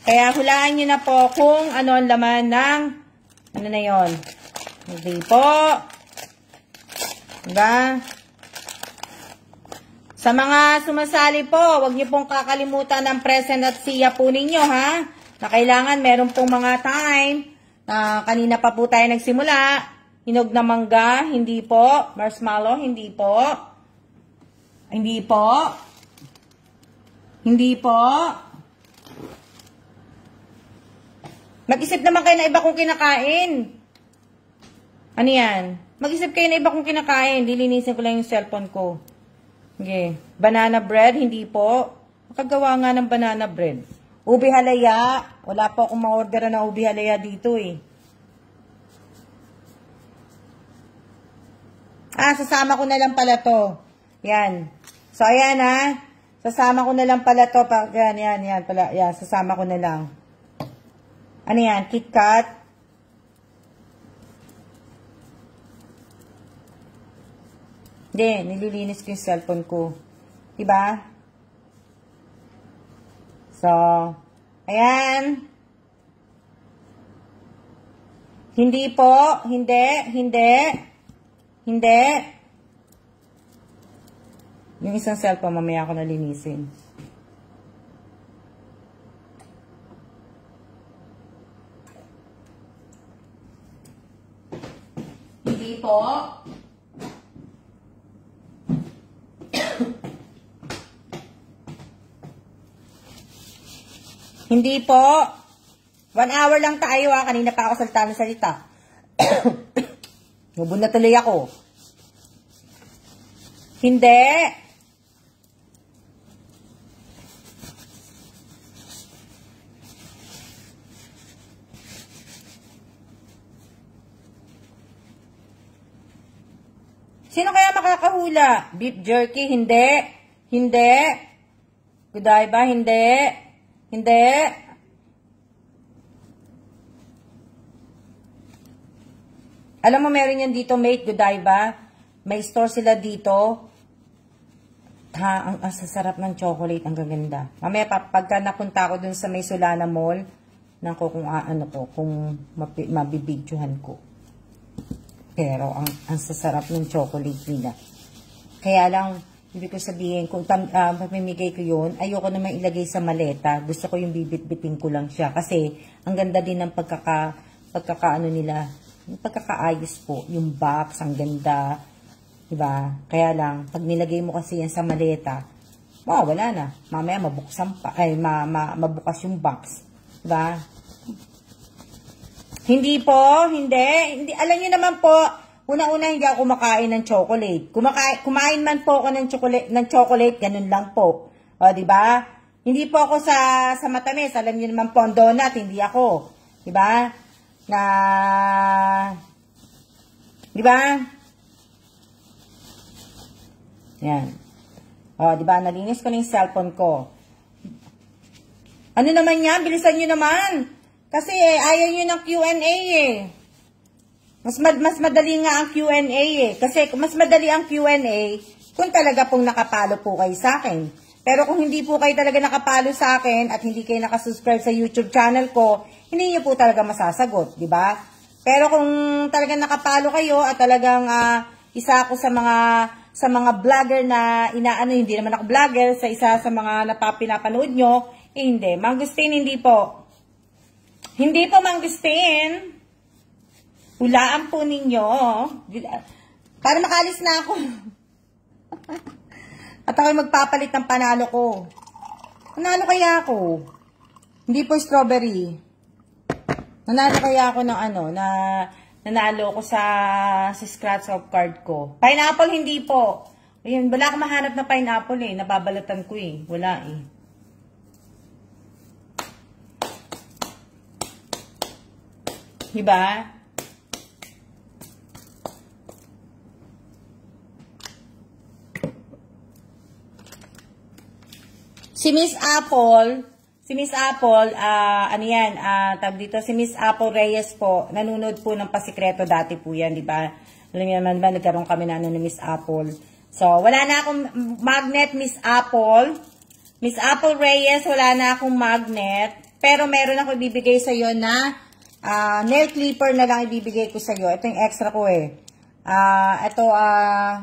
Kaya hulaan nyo na po kung ano ang laman ng, ano na yon. Hindi po. Diba? Sa mga sumasali po, huwag nyo pong kakalimutan ng present at siya po ninyo, ha? Na kailangan meron pong mga time. Kanina pa po tayo nagsimula. Hinog na mangga, hindi po. Marshmallow, hindi po. Hindi po. Hindi po. Mag-isip naman kayo na iba kong kinakain. Ano yan? Mag-isip kayo na iba kong kinakain. Dilinisin ko lang yung cellphone ko. Okay. Banana bread, hindi po. Makagawa nga ng banana bread. Ubi halaya. Wala po akong ma-order na ubi halaya dito eh. Sasama ko na lang pala to. Yan. So, ayan ha. Sasama ko na lang pala to. Yan pala. Yan, sasama ko na lang. Ano yan? KitKat? Hindi, nililinis ko yung cellphone ko. Diba? So, ayan. Hindi po. Hindi. Yung isang cellphone, mamaya ako nalinisin. Hindi po. Hindi po. 1 hour lang tayo ha. Kanina pa ako salita ng salita. Nubun na tuloy ako. Hindi. Sino kaya makakahula? Beef jerky? Hindi. Hindi. Godiva? Hindi. Hindi. Alam mo, meron yan dito, mate, Godiva. May store sila dito. Ang sasarap ng chocolate, ang gaganda. Mamaya, pagka napunta ko dun sa may Solana Mall, nako kung mabibidyohan ko. Pero, ang sasarap ng chocolate nila. Kaya lang, Ibig ko sabihin, kung pamimigay ko yun, ayoko naman ilagay sa maleta. Gusto ko yung bibit-bitin ko lang siya. Kasi, ang ganda din ng pagkakaano nila. Yung pagkakaayos po. Yung box, ang ganda. Diba? Kaya lang, pag nilagay mo kasi yan sa maleta, wala na. Mamaya mabuksan pa. Ay, mabukas yung box. Diba? Hindi po, hindi. Alam niyo naman po, una-una hindi ako kumakain ng chocolate. Kumain man po ako ng chocolate, ganun lang po. O, di ba? Hindi po ako sa matamis. Alam niyo naman po ang donut, hindi ako. Di ba? Di ba? Yan. O, di ba? Nalinis ko na yung cellphone ko. Ano naman yan? Bilisan niyo naman. Kasi ayaw niyo ng Q&A eh. Mas madali nga ang Q&A eh. Kasi mas madali ang Q&A kung talaga pong nakapalo po kayo sa akin. Pero kung hindi po kayo talaga nakapalo sa akin at hindi kayo nakasubscribe sa YouTube channel ko, hindi niyo po talaga masasagot, di ba? Pero kung talagang nakapalo kayo at talagang isa ako sa mga vlogger na hindi naman ako vlogger, sa isa sa mga pinapanood nyo, hindi. Mangustin, hindi po. Hindi po mangustin. Hulaan po ninyo. Para makalis na ako. At ako'y magpapalit ng panalo ko. Nanalo kaya ako? Hindi po strawberry. Nanalo kaya ako ng nanalo ako sa scratch of card ko. Pineapple, hindi po. Ayun, wala akong mahanap na pineapple eh. Nababalatan ko eh. Wala eh. Diba? Si Miss Apple, ano yan, tawag dito, si Miss Apple Reyes po, nanonood po ng Pasikreto dati po yan, di ba? Alam niyo naman ba, nagkaroon kami na ni Miss Apple. So, wala na akong magnet, Miss Apple. Miss Apple Reyes, wala na akong magnet. Pero meron ako ibibigay sa'yo na nail clipper na lang ibibigay ko sa'yo. Ito yung extra ko eh. Ito,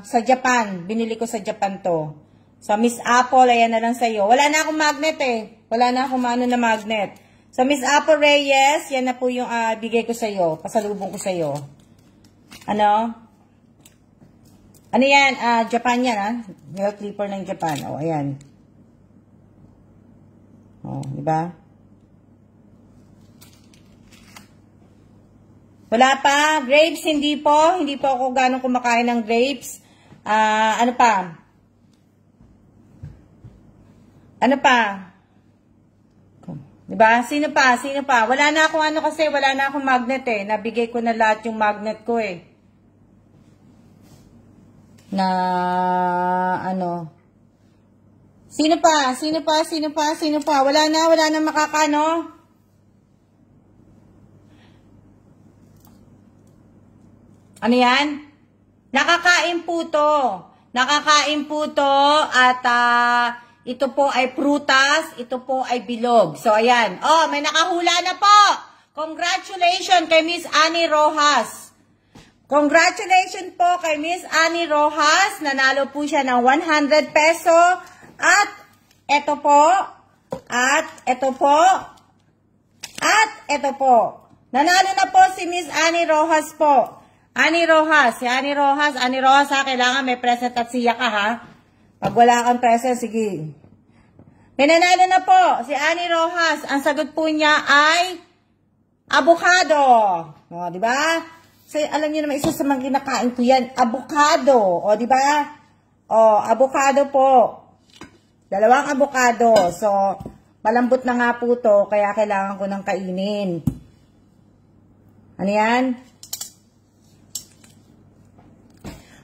sa Japan. Binili ko sa Japan to. So, Miss Apple, ayan na lang sa'yo. Wala na akong magnet eh. Wala na akong na magnet. So, Miss Apple Reyes, yan na po yung bigay ko sa'yo. Pasalubong ko sa'yo. Ano? Ano yan? Japan yan, nail clipper ng Japan. O, ayan. O, diba? Wala pa. Grapes, hindi po. Hindi po ako ganong kumakain ng grapes. Ano pa? Ano pa? Diba? Sino pa? Sino pa? Wala na akong kasi wala na akong magnet eh. Nabigay ko na lahat yung magnet ko eh. Sino pa? Sino pa? Sino pa? Sino pa? Wala na makakano. Ano yan? Nakakain po to. Nakakain po to at ito po ay prutas, ito po ay bilog. So, ayan. Oh, may nakahula na po. Congratulations kay Miss Annie Rojas. Congratulations po kay Miss Annie Rojas. Nanalo po siya ng 100 peso. At, ito po. At, ito po. At, ito po. Nanalo na po si Miss Annie Rojas po. Annie Rojas. Si Annie Rojas. Annie Rojas ha, kailangan may present at siya ka ha. Pag wala kang present, sige. Pinanalo na po si Annie Rojas. Ang sagot po niya ay avocado. O, di ba? So, alam niyo naman, isa sa mga kinakain ko yan, avocado. O, di ba? O, avocado po. Dalawang avocado. So, malambot na nga po to, kaya kailangan ko ng kainin. Ano yan?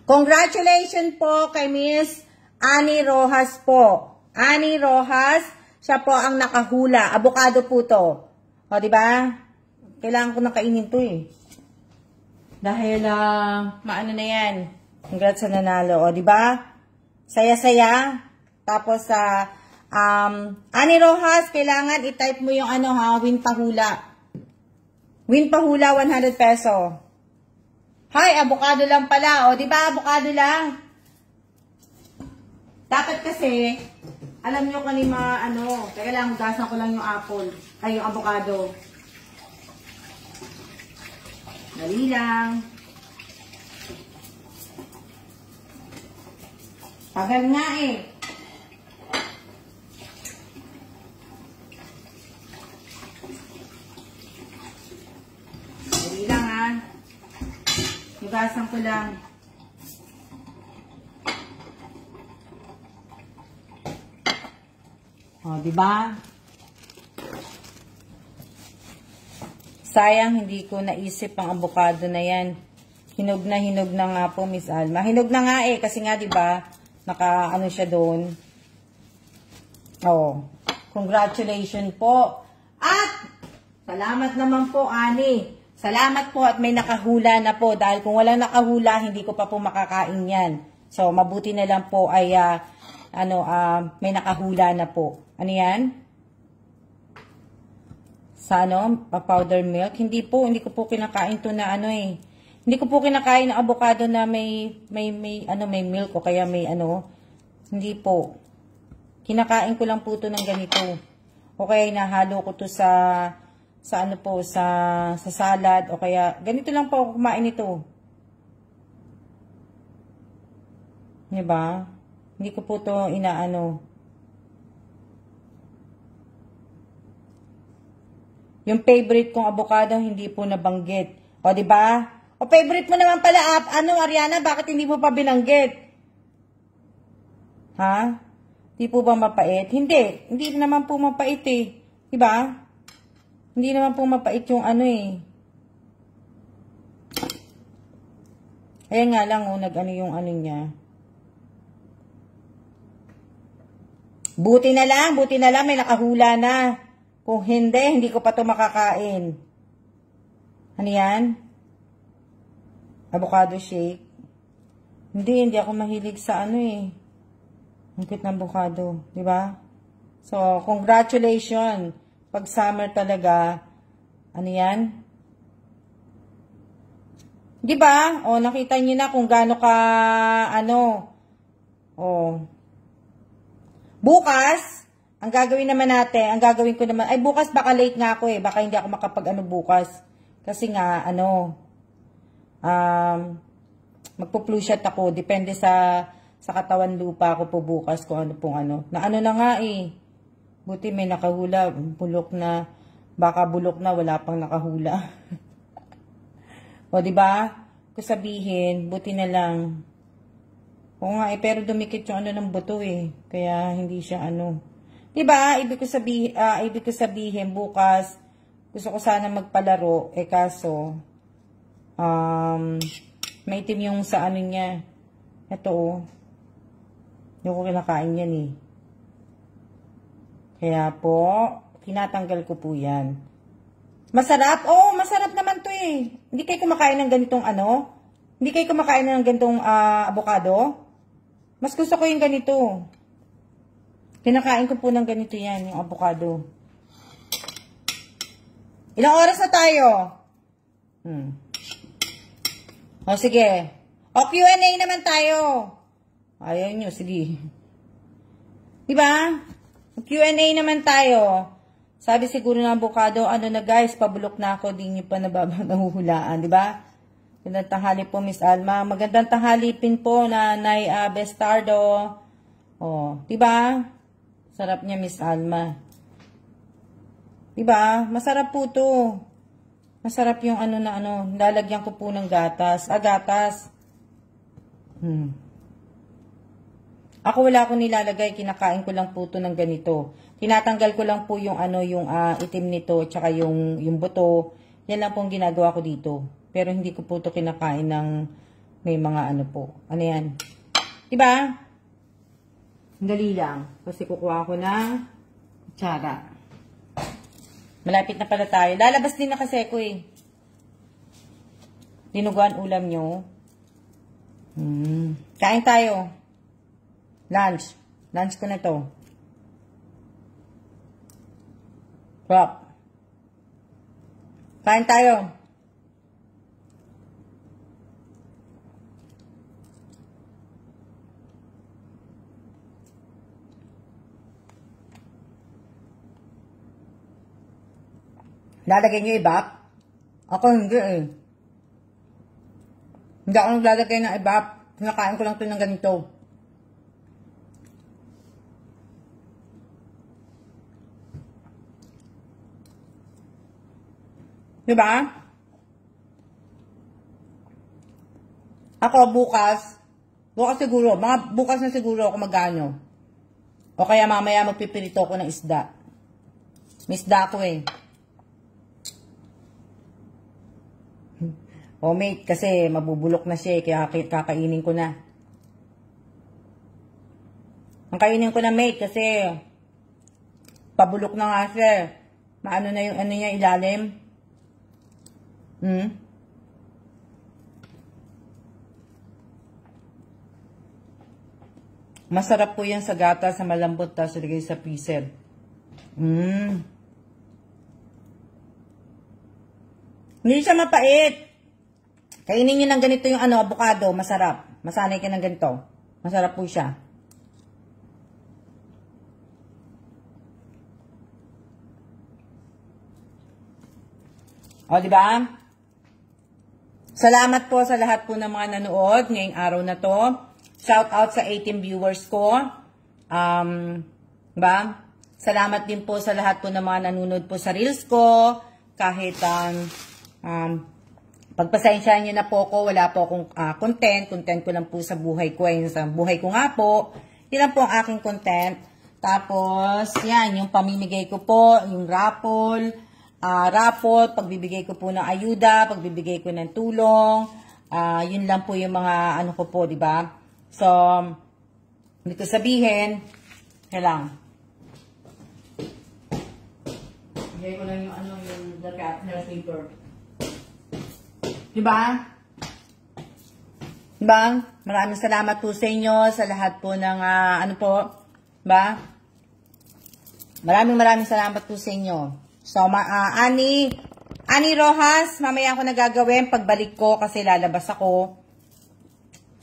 Congratulations po kay Miss Annie Rojas po. Annie Rojas, siya po ang nakahula. Avocado po to. O, diba? Kailangan ko nang kainin to eh. Dahil, maano na yan. Congrats sa nanalo. O, diba? Saya-saya. Tapos, Annie Rojas, kailangan i-type mo yung win pahula. Win pahula, 100 peso. Hi, avocado lang pala. O, diba? Avocado lang. Dapat kasi, alam nyo kanina ano, teka lang, gasan ko lang yung apple, ay yung avocado. Dali lang. Tagal nga eh. Dali lang ha. Hugasan ko lang. O, diba? Sayang, hindi ko naisip ang avocado na yan. Hinog na nga po, Miss Alma. Hinog na nga eh, kasi nga, diba, naka-ano siya doon. Oh, congratulations po. At, salamat naman po, Ani. Salamat po at may nakahula na po. Dahil kung walang nakahula, hindi ko pa po makakain yan. So, mabuti na lang po ay, may nakahula na po. Ano yan? Sa powder milk? Hindi ko po kinakain to na eh. Hindi ko po kinakain ng avocado na may milk o kaya may Hindi po. Kinakain ko lang po to ng ganito. O kaya nahalo ko to sa salad o kaya ganito lang po ako kumain nito. Diba? Hindi ko po to Yung favorite kong avocado, hindi po nabanggit. O, diba? O, favorite mo naman pala, Ariana, bakit hindi mo pa binanggit? Ha? Hindi po ba mapait? Hindi. Hindi naman po mapait eh. Diba? Hindi naman po mapait yung eh. Ayan nga lang, yung niya. Buti na lang, may nakahula na. Kung hindi ko pa ito makakain. Ano yan? Avocado shake. Hindi ako mahilig sa Ang cute ng avocado. Diba? So, congratulations. Pag summer talaga, ano yan? Diba? O, nakita niyo na kung gaano ka, bukas, ang gagawin ko naman, ay bukas baka late nga ako baka hindi ako makapag bukas. Kasi nga, magpo-flu shot ako, depende sa katawan lupa ko po bukas kung na na nga buti may nakahula, bulok na, baka bulok na, wala pang nakahula. O, diba? Kung sabihin, buti na lang. Oo nga pero dumikit yung ng buto kaya hindi siya Diba? Ibig ko sabihin, bukas, gusto ko sana magpalaro, kaso, maitim yung sa niya. Ito, hindi ko kinakain yan Kaya po, tinatanggal ko po yan. Masarap? Oo, masarap naman to Hindi kayo kumakain ng ganitong Hindi kayo kumakain ng ganitong avocado? Mas gusto ko yung ganito. Kinakain ko po ng ganito yan, yung avocado. Ilang oras na tayo? O, sige. O, Q&A naman tayo. Ayaw nyo, sige. Diba? Q&A naman tayo. Sabi siguro ng avocado, na guys, pabulok na ako, di nyo pa nahuhulaan. Diba? Magandang tanghali po, Miss Alma. Magandang tanghali pin po, Nanay Bestardo. O, diba? Sarap niya, Miss Alma. Diba? Masarap po to. Masarap yung lalagyan ko po ng gatas. Gatas. Ako wala akong nilalagay. Kinakain ko lang po to ng ganito. Tinatanggal ko lang po yung yung itim nito, tsaka yung buto. Yan lang po ang ginagawa ko dito. Pero hindi ko po to kinakain ng may mga po. Ano yan? Diba? Dali lang. Kasi kukuha ko ng kutsara. Malapit na pala tayo. Lalabas din na kasi ko Dinuguan ulam nyo. Kain tayo. Lunch. Lunch ko na to. Crop. Kain tayo. Lalagay niyo ibap? Ako hindi eh. Hindi ako naglalagay ng ibap. Kinakain ko lang ito ng ganito. Diba? Ako bukas siguro, bukas na siguro ako magano. O kaya mamaya magpipirito ko ng isda. May isda ako eh. O mate, kasi mabubulok na siya eh, kaya kakainin ko na. Ang kainin ko na mate, kasi pabulok na nga siya. Maano na yung ano niya ilalim. Masarap po yan sa gata, sa malambot, tapos ilagay sa freezer. Hindi siya mapait. Kainin nyo ng ganito yung avocado, masarap. Masanay ka ng ganito. Masarap po siya. O, diba? Salamat po sa lahat po ng mga nanood ngayong araw na to. Shout out sa 18 viewers ko. Diba? Salamat din po sa lahat po ng mga nanonood po sa reels ko. Kahit, pagpasensyahan nyo na po ko, wala po akong content. Content ko lang po sa buhay ko. Sa buhay ko nga po. Yun lang po ang aking content. Tapos, yan, yung pamimigay ko po, yung raffle, pagbibigay ko po ng ayuda, pagbibigay ko ng tulong. Yun lang po yung mga ano ko po, di ba? So, hindi ko sabihin, kailang. Bigay ko lang yung ano, yung the catner paper. Diba? Diba? Maraming salamat po sa inyo, sa lahat po ng, ano po, diba? Maraming salamat po sa inyo. So, Ani Rojas, mamaya ako nagagawin pagbalik ko kasi lalabas ako.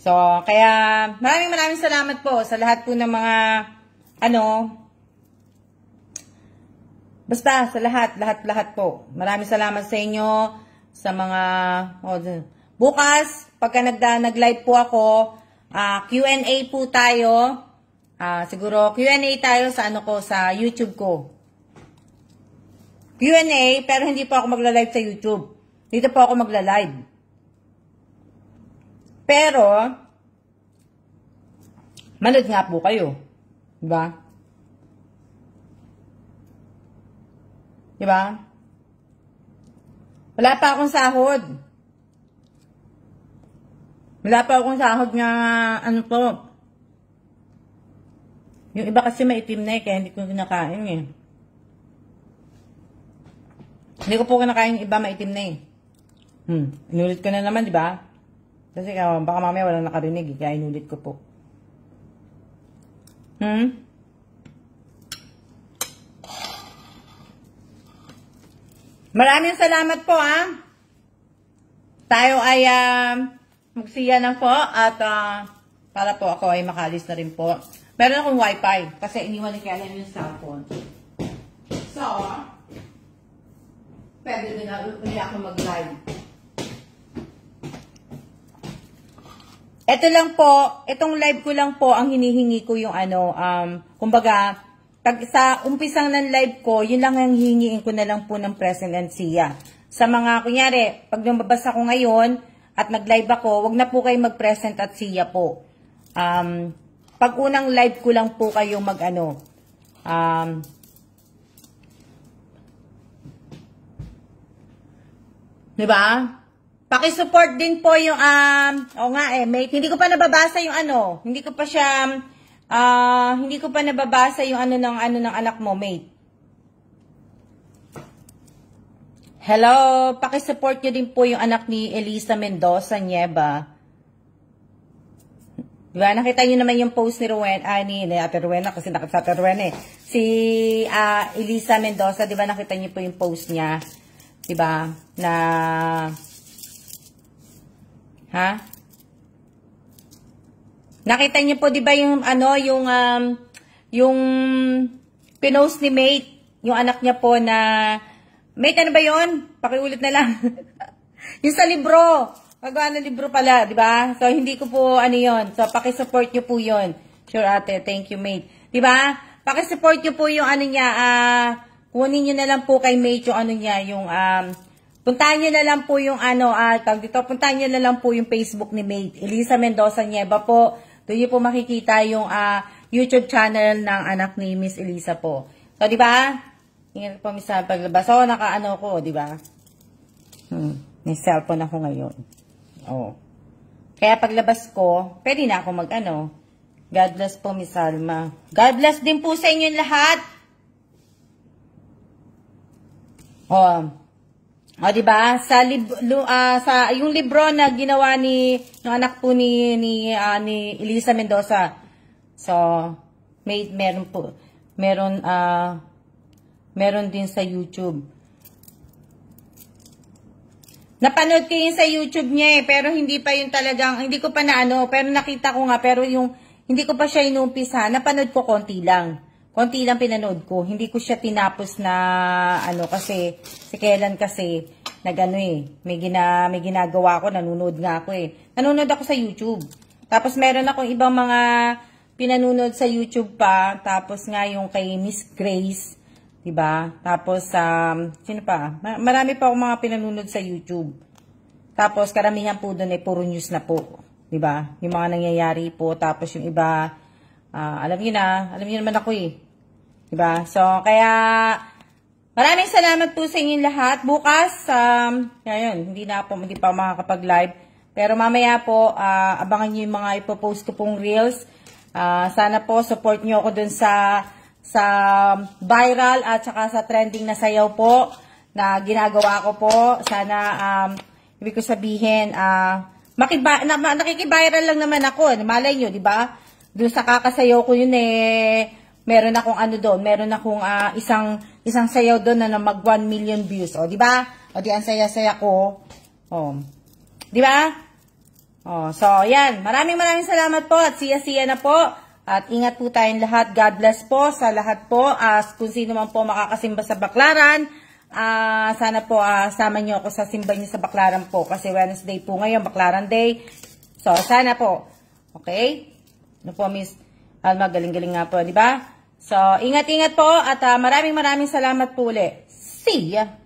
So, kaya, maraming salamat po sa lahat po ng mga, ano, basta, sa lahat po. Maraming salamat sa inyo. Sa mga, bukas, pagka nag-live po ako, Q&A po tayo. Siguro, Q&A tayo sa ano ko, sa YouTube ko. Q&A, pero hindi po ako magla-live sa YouTube. Dito po ako magla-live. Pero, manood nga po kayo. Diba? Diba? Wala pa akong sahod. Wala pa akong sahod nga, ano po. Yung iba kasi maitim na eh, kaya hindi ko kinakain eh. Hindi ko po kinakain yung iba maitim na eh. Inulit ko na naman, di ba? Kasi baka mamaya walang nakarinig eh, kaya inulit ko po. Maraming salamat po Tayo ay magsiya na po at para po ako ay makalis na rin po. Meron akong wifi kasi iniwan ni Kellen yung cellphone. So, pwede din ako mag-live. Ito lang po, itong live ko lang po ang hinihingi ko yung ano, kumbaga, sa umpisang ng live ko, yun lang ang hihingiin ko na lang po ng present and siya. Sa mga, kunyari, pag nababasa ko ngayon at nag-live ako, wag na po kayo mag-present at siya po. Pag unang live ko lang po kayo mag-ano, diba? Paki-support din po yung, mate, hindi ko pa nababasa yung ano, hindi ko pa nababasa yung ano ng anak mo, mate. Hello, paki-support nyo din po yung anak ni Elisa Mendoza Nieva. Diba, nakita nyo naman yung post ni Ate Rowena, kasi nakita Ate Rowena eh. Si Elisa Mendoza, diba, nakita nyo po yung post niya. Diba, na, nakita niyo po 'di ba yung ano yung pinost ni Mate, yung anak niya po na Mate, ano ba yun? Pakiulit na lang. Yung sa libro. Pagawa ng libro pala, di ba? So, hindi ko po, ano yun. So, pakisupport nyo po yun. Sure, ate. Thank you, mate. Di ba? Pakisupport nyo po yung ano niya, kunin nyo na lang po kay mate yung ano niya, yung, puntahan nyo na lang po yung ano, puntahan nyo na lang po yung Facebook ni mate. Elisa Mendoza Nieva po. Doon nyo po makikita yung, YouTube channel ng anak ni Miss Elisa po. So, di ba? Ingat po, misa paglabas. So, nakaano ko, di ba? May cellphone ako ngayon. Oh. Kaya paglabas ko, pwede na ako mag-ano. God bless po, Miss Alma. God bless din po sa inyo lahat. Oh. O, di ba? Sa yung libro na ginawa ni ng anak po ni Elisa Mendoza. So, meron po. Meron din sa YouTube. Napanood ko yun sa YouTube niya pero hindi pa yun talagang, hindi ko pa na pero nakita ko nga, pero yung, hindi ko pa siya inumpisa, napanood ko konti lang pinanood ko, hindi ko siya tinapos na, kasi, si Kailan kasi, may ginagawa ko, nanonood nga ako nanonood ako sa YouTube, tapos meron akong ibang mga, pinanonood sa YouTube pa, tapos nga yung kay Miss Grace, diba? Tapos, sino pa? Marami pa akong mga pinanonood sa YouTube. Tapos, karamihan po doon puro news na po. Diba? Yung mga nangyayari po. Tapos, yung iba, alam niyo naman ako Diba? So, kaya, maraming salamat po sa inyong lahat. Bukas, hindi pa ako makakapag-live. Pero mamaya po, abangan niyo yung mga ipopost ko pong reels. Sana po, support niyo ako dun sa viral at saka sa trending na sayaw po na ginagawa ko po. Sana, ibig ko sabihin, nakikiviral lang naman ako. Malay nyo, di ba? Doon sa kakasayaw ko yun meron akong doon, meron akong isang sayaw doon na mag 1 million views. O, di ba? O, di ang saya-saya ko. O, di ba? O, so, yan. Maraming salamat po at siya-siya na po. At ingat po tayong lahat. God bless po sa lahat po. Kung sino man po makakasimba sa Baclaran, sana po sama nyo ako sa simba nyo sa Baclaran po. Kasi Wednesday po ngayon, Baclaran Day. So, sana po. Okay? Ano po, Miss Alma, galing-galing nga po, di ba? So, ingat-ingat po at maraming salamat po ulit. See ya!